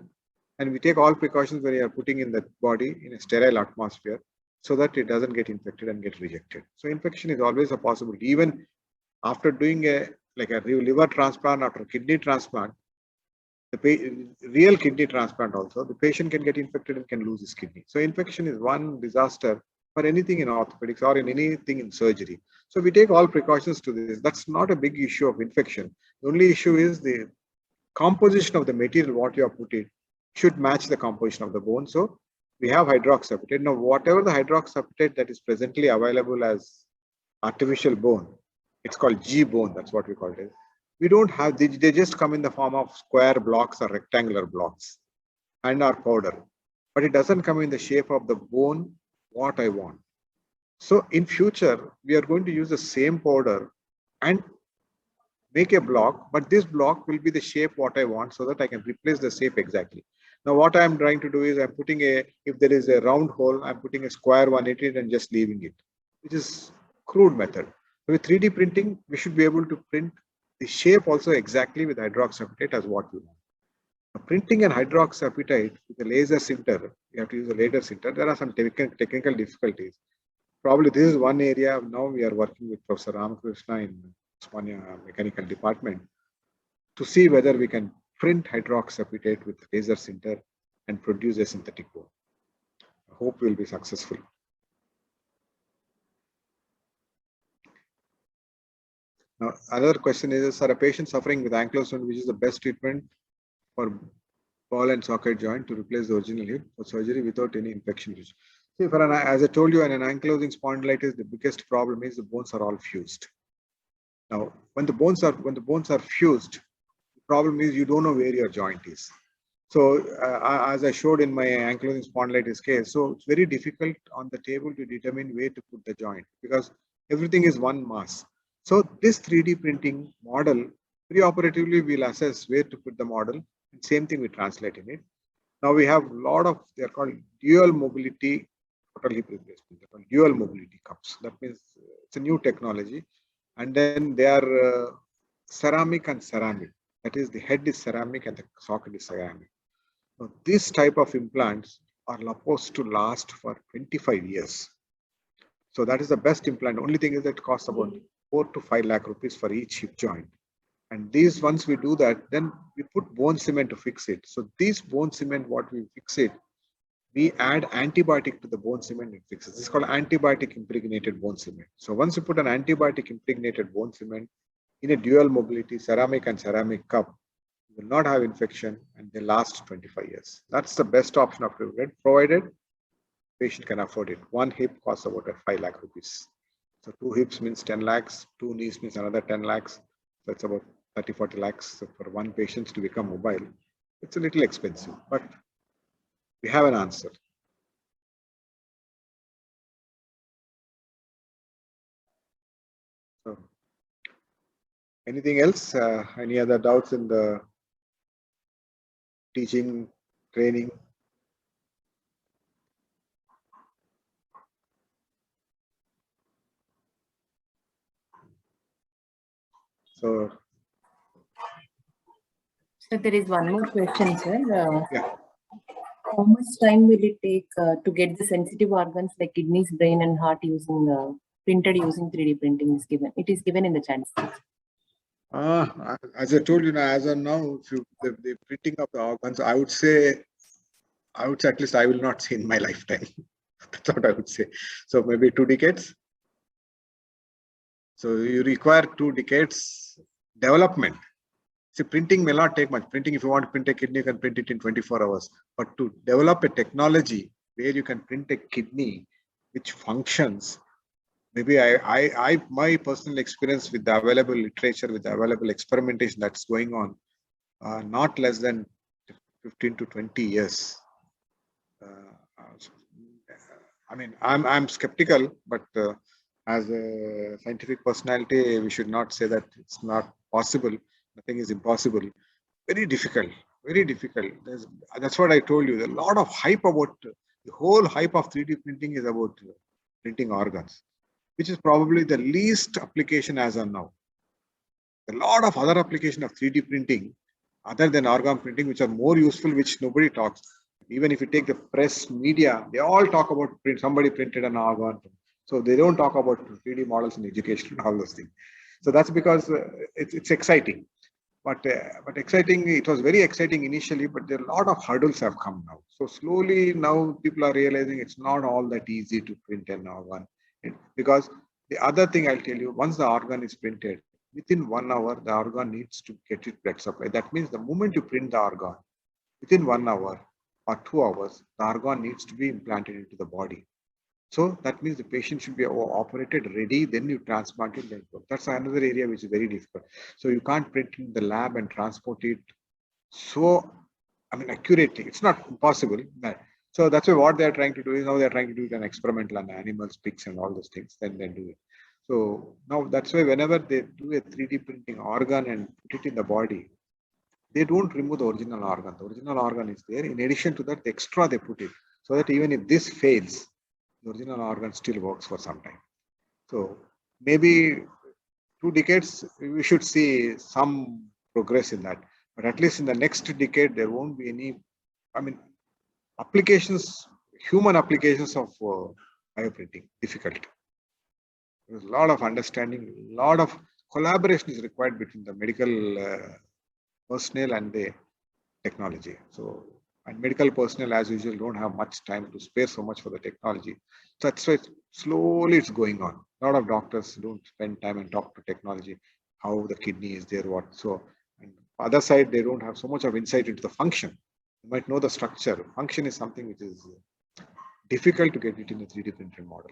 Speaker 3: and we take all precautions when you are putting in the body in a sterile atmosphere so that it doesn't get infected and get rejected. So infection is always a possibility. Even after doing a liver transplant, after a kidney transplant, the real kidney transplant also, the patient can get infected and can lose his kidney. So infection is one disaster for anything in orthopedics or in anything in surgery. So we take all precautions to this. That's not a big issue of infection. The only issue is the composition of the material, what you have put in should match the composition of the bone. So we have hydroxyapatite. Now, whatever the hydroxyapatite that is presently available as artificial bone, it's called G bone, that's what we call it. We don't have, they just come in the form of square blocks or rectangular blocks and our powder, but it doesn't come in the shape of the bone what I want. So in future, we are going to use the same powder and make a block, but this block will be the shape what I want so that I can replace the shape exactly. Now what I'm trying to do is I'm putting if there is a round hole, I'm putting a square one in it and just leaving it, which is crude method. With 3D printing, we should be able to print the shape also exactly with hydroxyapatite as what we want. Now, printing an hydroxyapatite with a laser sinter, you have to use a laser sinter. There are some technical difficulties. Probably this is one area now we are working with Professor Ramakrishna in Spania Mechanical Department to see whether we can print hydroxyapatite with laser sinter and produce a synthetic bone. I hope we will be successful. Now, another question is, sir, a patient suffering with ankylosing, which is the best treatment for ball and socket joint to replace the original hip for surgery without any infection? See, as I told you, in an ankylosing spondylitis, the biggest problem is the bones are all fused. Now, when the bones are fused, the problem is you don't know where your joint is. So, as I showed in my ankylosing spondylitis case, so it's very difficult on the table to determine where to put the joint because everything is one mass. So, this 3D printing model, preoperatively we'll assess where to put the model, and same thing we translate in it. Now we have a lot of, they're called dual mobility total hip replacement, they're called dual mobility cups. That means it's a new technology. And then they are ceramic and ceramic. That is, the head is ceramic and the socket is ceramic. So this type of implants are supposed to last for 25 years. So that is the best implant. Only thing is that it costs about 4 to 5 lakh rupees for each hip joint. And these, once we do that, then we put bone cement to fix it. So these bone cement, what we fix it, we add antibiotic to the bone cement and fix it. This is called antibiotic impregnated bone cement. So once you put an antibiotic impregnated bone cement in a dual mobility ceramic and ceramic cup, you will not have infection and they last 25 years. That's the best option of treatment, provided patient can afford it. One hip costs about 5 lakh rupees. So 2 hips means 10 lakhs, 2 knees means another 10 lakhs. So it's about 30-40 lakhs. So for one patient to become mobile, it's a little expensive, but we have an answer. So anything else? Any other doubts in the teaching, training? So
Speaker 1: there is one more question, sir.
Speaker 3: yeah.
Speaker 1: How much time will it take to get the sensitive organs like kidneys, brain, and heart using printed using 3D printing is given? It is given in the chat.
Speaker 3: As I told you now, as of now, if you the printing of the organs, I would say at least I will not see in my lifetime. That's what I would say. So maybe 2 decades. So you require 2 decades development. See, printing may not take much. Printing, if you want to print a kidney, you can print it in 24 hours. But to develop a technology where you can print a kidney which functions, maybe my personal experience with the available literature, with the available experimentation that's going on, not less than 15 to 20 years. I mean, I'm skeptical, but as a scientific personality, we should not say that it's not possible. Nothing is impossible. Very difficult, very difficult. That's what I told you. There's a lot of hype about, the whole hype of 3D printing is about printing organs, which is probably the least application as of now. A lot of other application of 3D printing, other than organ printing, which are more useful, which nobody talks. Even if you take the press, media, they all talk about somebody printed an organ. So they don't talk about 3D models in education and all those things. So that's because it's exciting. But exciting, it was very exciting initially, but there are a lot of hurdles have come now. So slowly now people are realizing it's not all that easy to print an organ. Because the other thing I'll tell you, once the organ is printed, within 1 hour, the organ needs to get its blood supply. That means the moment you print the organ, within 1 hour or 2 hours, the organ needs to be implanted into the body. So that means the patient should be operated ready, then you transplant it. That's another area which is very difficult. So you can't print in the lab and transport it so, I mean, accurately. It's not impossible. So that's why what they're trying to do is now they're trying to do it on experimental on animals, pigs, and all those things. Then they do it. So now that's why whenever they do a 3D printing organ and put it in the body, they don't remove the original organ. The original organ is there. In addition to that, the extra they put it so that even if this fails, the original organ still works for some time. So maybe 2 decades, we should see some progress in that. But at least in the next decade, there won't be any, I mean, applications, human applications of bioprinting, difficult. There's a lot of understanding, a lot of collaboration is required between the medical personnel and the technology. So, and medical personnel, as usual, don't have much time to spare so much for the technology. That's why slowly it's going on. A lot of doctors don't spend time and talk to technology, how the kidney is there, what. So, and other side, they don't have so much of insight into the function. You might know the structure. Function is something which is difficult to get it in a 3D printed model.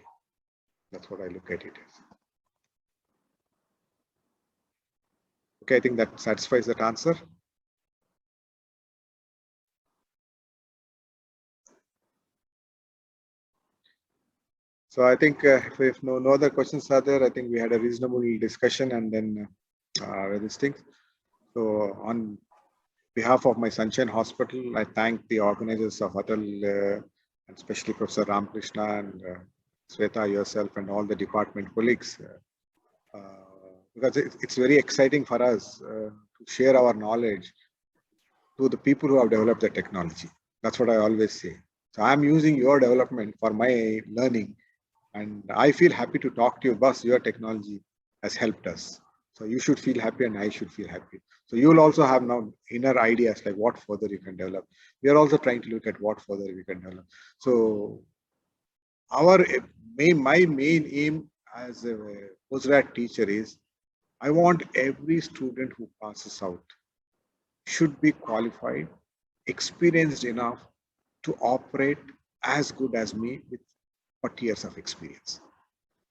Speaker 3: That's what I look at it as. Okay, I think that satisfies that answer. So I think if no other questions are there, I think we had a reasonable discussion and then this thing. So on behalf of my Sunshine Hospital, I thank the organizers of Atal and especially Professor Ramakrishna and Sweta, yourself and all the department colleagues because it's very exciting for us to share our knowledge to the people who have developed the technology. That's what I always say. So I'm using your development for my learning, and I feel happy to talk to you, boss. Your technology has helped us. So you should feel happy and I should feel happy. So you will also have now inner ideas like what further you can develop. We are also trying to look at what further we can develop. So my main aim as a postgrad teacher is I want every student who passes out should be qualified, experienced enough to operate as good as me with 40 years of experience.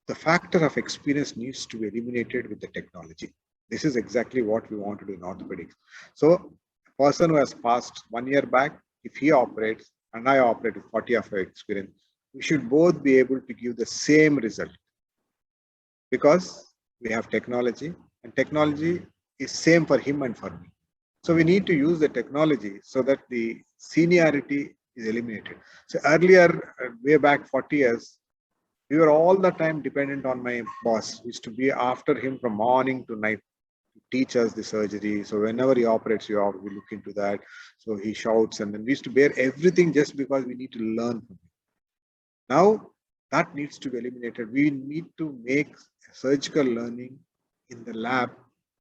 Speaker 3: The factor of experience needs to be eliminated with the technology. This is exactly what we want to do in orthopedics. So a person who has passed 1 year back, if he operates and I operate with 40 years of experience, we should both be able to give the same result because we have technology and technology is same for him and for me. So we need to use the technology so that the seniority is eliminated. So earlier, way back 40 years, we were all the time dependent on my boss, used to be after him from morning to night to teach us the surgery. So whenever he operates, we look into that. So he shouts and then we used to bear everything just because we need to learn from him. Now that needs to be eliminated. We need to make surgical learning in the lab,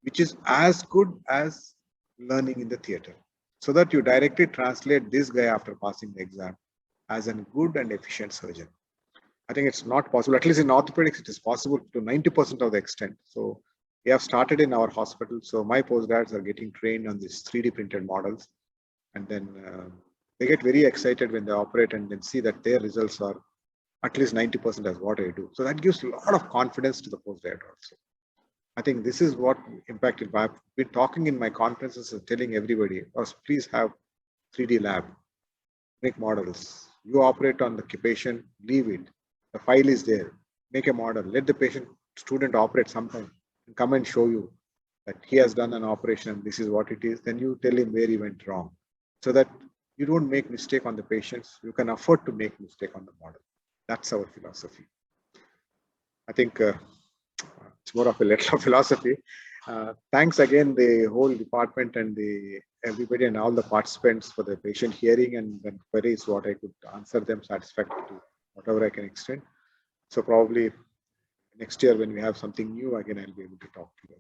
Speaker 3: which is as good as learning in the theater, so that you directly translate this guy after passing the exam as a good and efficient surgeon. I think it's not possible, at least in orthopedics, it is possible to 90% of the extent. So we have started in our hospital. So my postgrads are getting trained on these 3D printed models. And then they get very excited when they operate and then see that their results are at least 90% as what I do. So that gives a lot of confidence to the postgrad also. I think this is what impacted. I've been talking in my conferences and telling everybody, please have 3D lab, make models. You operate on the patient, leave it. The file is there. Make a model. Let the student operate sometime and come and show you that he has done an operation. This is what it is. Then you tell him where he went wrong, so that you don't make mistake on the patients. You can afford to make mistake on the model. That's our philosophy. I think it's more of a letter of philosophy. Thanks again, the whole department and everybody and all the participants for the patient hearing and queries, what I could answer them satisfactorily to whatever I can extend. So probably next year when we have something new, again, I'll be able to talk to you.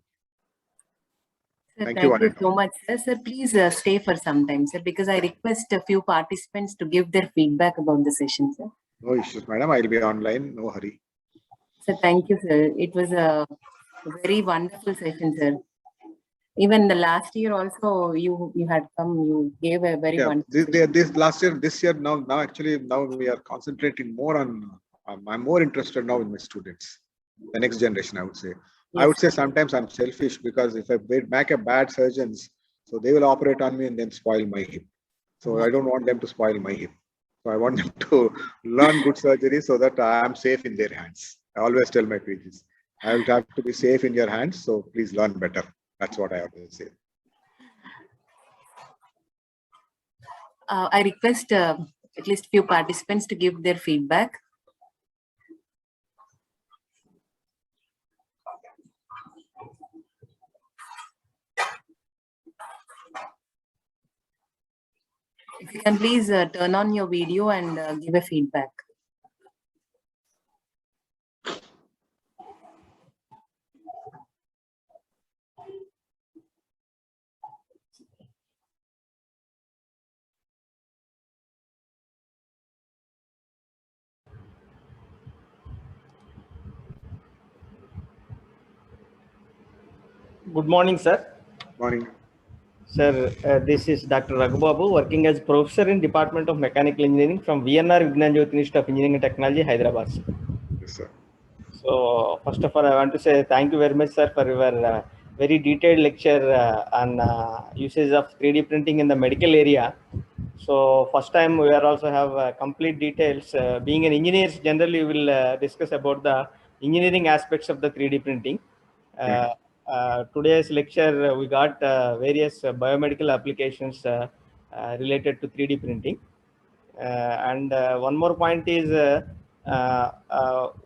Speaker 1: Sir,
Speaker 3: Thank
Speaker 1: thank
Speaker 3: you,
Speaker 1: you so much, sir. Sir, please stay for some time, sir, because I request a few participants to give their feedback about the session, sir.
Speaker 3: No issues, madam. I'll be online. No hurry.
Speaker 1: Sir, thank you, sir. It was a very wonderful session, sir. Even the last year also, you had come, you gave a very wonderful session.
Speaker 3: This year, now actually, now we are concentrating more on, I'm more interested now in my students, the next generation, I would say. Yes. I would say sometimes I'm selfish because if I make a bad surgeons, so they will operate on me and then spoil my hip. So I don't want them to spoil my hip. So I want them to learn good surgery so that I am safe in their hands. I always tell my PGs, I will have to be safe in your hands. So please learn better. That's what I always say.
Speaker 1: I request at least few participants to give their feedback. If you can please turn on your video and give a feedback.
Speaker 4: Good morning, sir.
Speaker 3: Morning.
Speaker 4: Sir, this is Dr. Raghubabu, working as professor in Department of Mechanical Engineering from VNR Vignan Jyoti Institute of Engineering and Technology, Hyderabad.
Speaker 3: Yes, sir.
Speaker 4: So, first of all, I want to say thank you very much, sir, for your very detailed lecture on usage of 3D printing in the medical area. So, first time we are also have complete details. Being an engineer, generally we will discuss about the engineering aspects of the 3D printing. Today's lecture, we got various biomedical applications related to 3D printing. And one more point is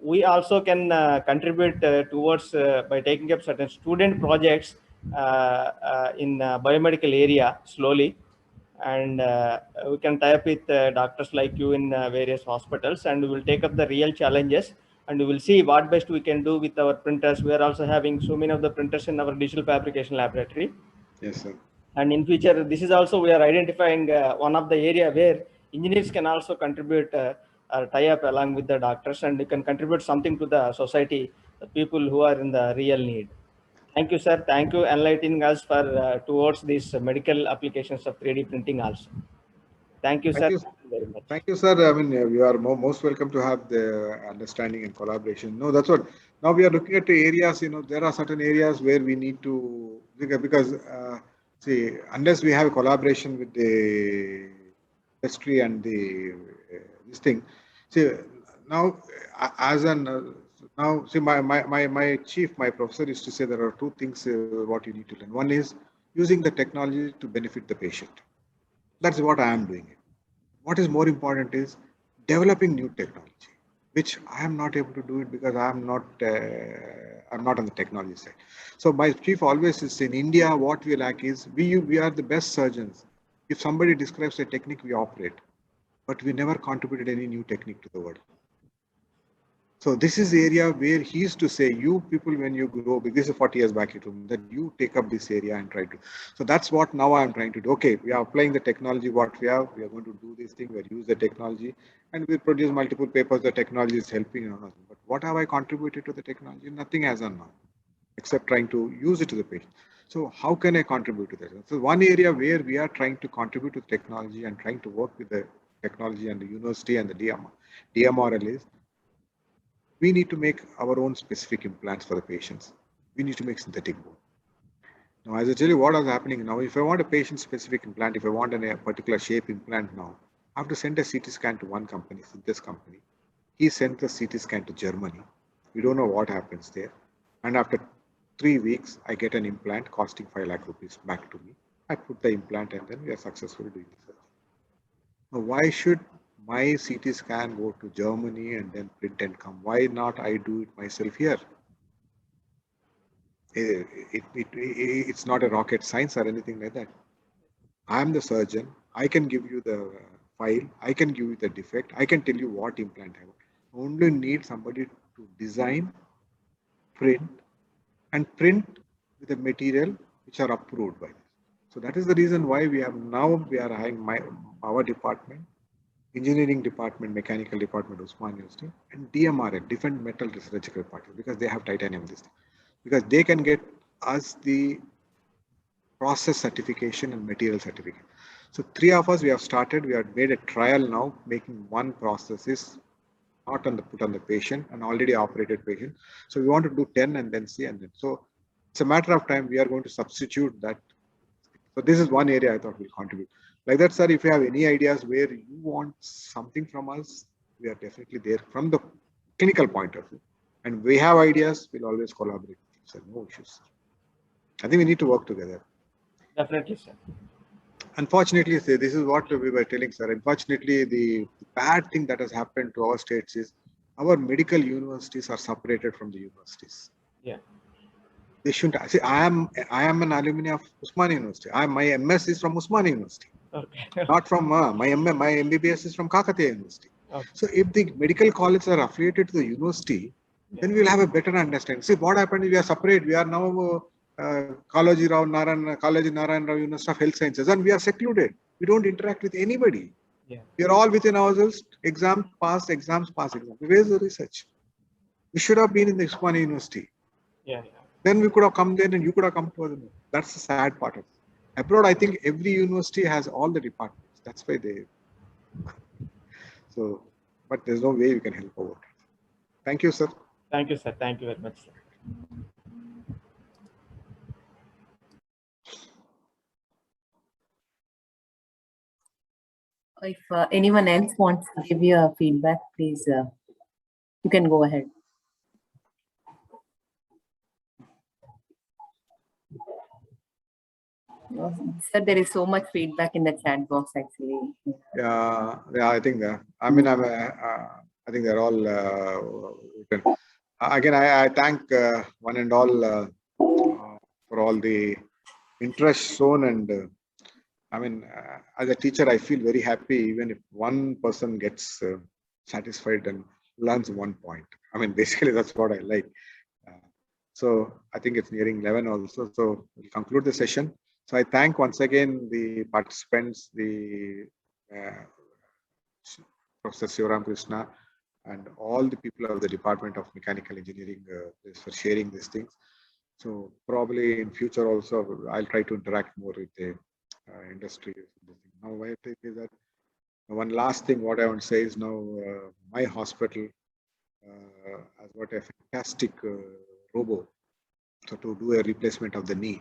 Speaker 4: we also can contribute towards by taking up certain student projects in biomedical area slowly. and we can tie up with doctors like you in various hospitals, and we will take up the real challenges, and we will see what best we can do with our printers. We are also having so many of the printers in our digital fabrication laboratory.
Speaker 3: Yes, sir.
Speaker 4: And in future, this is also we are identifying one of the area where engineers can also contribute or tie up along with the doctors, and you can contribute something to the society, the people who are in the real need. Thank you, sir. Thank you enlightening us for towards these medical applications of 3D printing also. Thank you, sir.
Speaker 3: Thank you.
Speaker 4: Thank you very much.
Speaker 3: Thank you, sir. I mean, you are most welcome to have the understanding and collaboration. No, that's what. Now we are looking at the areas, there are certain areas where we need to, because see, unless we have a collaboration with the industry and this thing, see, now as an, now see, my chief, my professor used to say there are two things what you need to learn. One is using the technology to benefit the patient. That's what I am doing. What is more important is developing new technology, which I am not able to do it because I'm not on the technology side. So my chief always says, in India, what we lack is we are the best surgeons. If somebody describes a technique, we operate, but we never contributed any new technique to the world. So this is the area where he used to say, you people, when you grow big, this is 40 years back, that you take up this area and try to. So that's what now I'm trying to do. Okay, we are applying the technology, what we have, we are going to do this thing, we'll use the technology, and we'll produce multiple papers, the technology is helping. But what have I contributed to the technology? Nothing as of now, except trying to use it to the patient. So how can I contribute to that? So one area where we are trying to contribute to technology and trying to work with the technology and the university and the DMRL is, we need to make our own specific implants for the patients. We need to make synthetic bone. Now, as I tell you what is happening now, if I want a patient-specific implant, if I want a particular shape implant now, I have to send a CT scan to one company, this company. He sent the CT scan to Germany. We don't know what happens there. And after 3 weeks, I get an implant costing 5 lakh rupees back to me. I put the implant and then we are successful doing the surgery. Now, why should my CT scan go to Germany and then print and come? Why not I do it myself here? It's not a rocket science or anything like that. I'm the surgeon. I can give you the file. I can give you the defect. I can tell you what implant I want. I only need somebody to design, print, and print with the material which are approved by this. So that is the reason why we are having our department, engineering department, mechanical department, Usmania University, and DMRL, Different Metal Research Department, because they have titanium this thing. Because they can get us the process certification and material certificate. So 3 of us, we have started, we have made a trial now, making one process is not on the put on the patient, an already operated patient. So we want to do 10 and then see, and then. So it's a matter of time, we are going to substitute that. So this is one area I thought will contribute. Like that, sir, if you have any ideas where you want something from us, we are definitely there from the clinical point of view. And we have ideas, we'll always collaborate. So no issues. I think we need to work together.
Speaker 4: Definitely, sir.
Speaker 3: Unfortunately, this is what we were telling, sir. Unfortunately, the bad thing that has happened to our states is our medical universities are separated from the universities.
Speaker 4: Yeah.
Speaker 3: They shouldn't. See, I am an alumni of Usmania University. My MS is from Usmania University.
Speaker 4: Okay.
Speaker 3: Not from my MBBS is from Kakatiya University.
Speaker 4: Okay.
Speaker 3: So if the medical colleges are affiliated to the university, then we'll have a better understanding. See, what happened is we are separate. We are now Kalaji Narayan Rao University of Health Sciences, and we are secluded. We don't interact with anybody.
Speaker 4: Yeah.
Speaker 3: We are all within ourselves. Exams pass. Where's the research? We should have been in the Usmania University.
Speaker 4: Yeah.
Speaker 3: Then we could have come there and you could have come to us. That's the sad part of it. Abroad, I think every university has all the departments. That's why they. So, but there's no way you can help out. Thank you, sir.
Speaker 4: Thank you, sir. Thank you very much, sir.
Speaker 1: If anyone else wants to give you a feedback, please, you can go ahead. Sir, there is so much feedback in the chat box, actually.
Speaker 3: Yeah, I think I think they're all written. Again, I thank one and all for all the interest shown, and I mean, as a teacher, I feel very happy even if one person gets satisfied and learns 1 point. I mean, basically that's what I like. So I think it's nearing 11 also. So we'll conclude the session. So I thank once again the participants, the Professor Sivaram Krishna, and all the people of the Department of Mechanical Engineering for sharing these things. So probably in future also, I'll try to interact more with the industry. Now, what I think is that one last thing what I want to say is now my hospital has got a fantastic robo, so to do a replacement of the knee.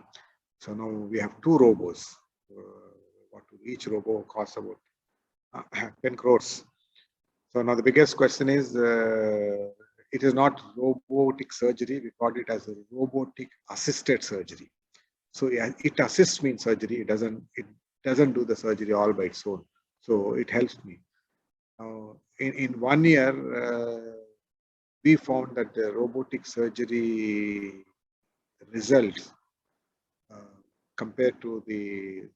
Speaker 3: So now we have 2 robos. What each robo costs about 10 crores. So now the biggest question is, it is not robotic surgery. We call it as a robotic assisted surgery. So it assists me in surgery. It doesn't do the surgery all by its own. So it helps me. In 1 year, we found that the robotic surgery results compared to the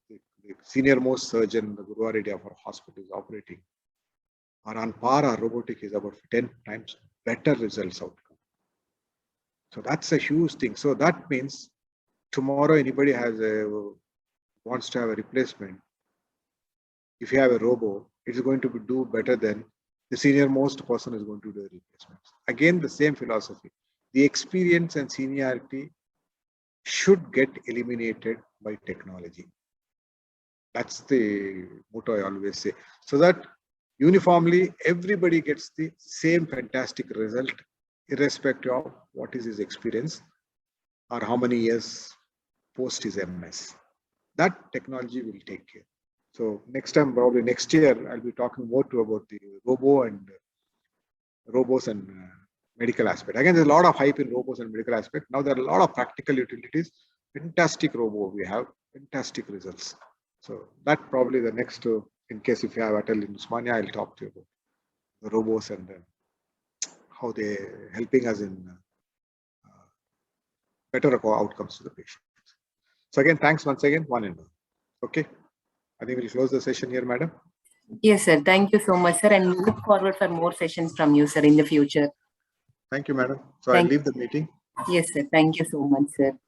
Speaker 3: senior most surgeon, the Guru Reddy of our hospital is operating, are on par. Our robotic is about 10 times better results outcome. So that's a huge thing. So that means tomorrow anybody wants to have a replacement. If you have a robo, it's going to do better than the senior most person is going to do the replacements. Again, the same philosophy. The experience and seniority should get eliminated by technology. That's the motto I always say. So that uniformly everybody gets the same fantastic result, irrespective of what is his experience or how many years post his MS. That technology will take care. So next time, probably next year, I'll be talking more about the robos and medical aspect. Again, there's a lot of hype in robos and medical aspect. Now there are a lot of practical utilities. Fantastic robo, we have fantastic results. So that probably the next, in case if you have Atal in Usmania, I'll talk to you about the robos and how they're helping us in better outcomes to the patients. So again, thanks once again, one and all. Okay. I think we'll close the session here, madam.
Speaker 1: Yes, sir. Thank you so much, sir. And we look forward for more sessions from you, sir, in the future.
Speaker 3: Thank you, madam. So I'll leave the meeting.
Speaker 1: Yes, sir. Thank you so much, sir.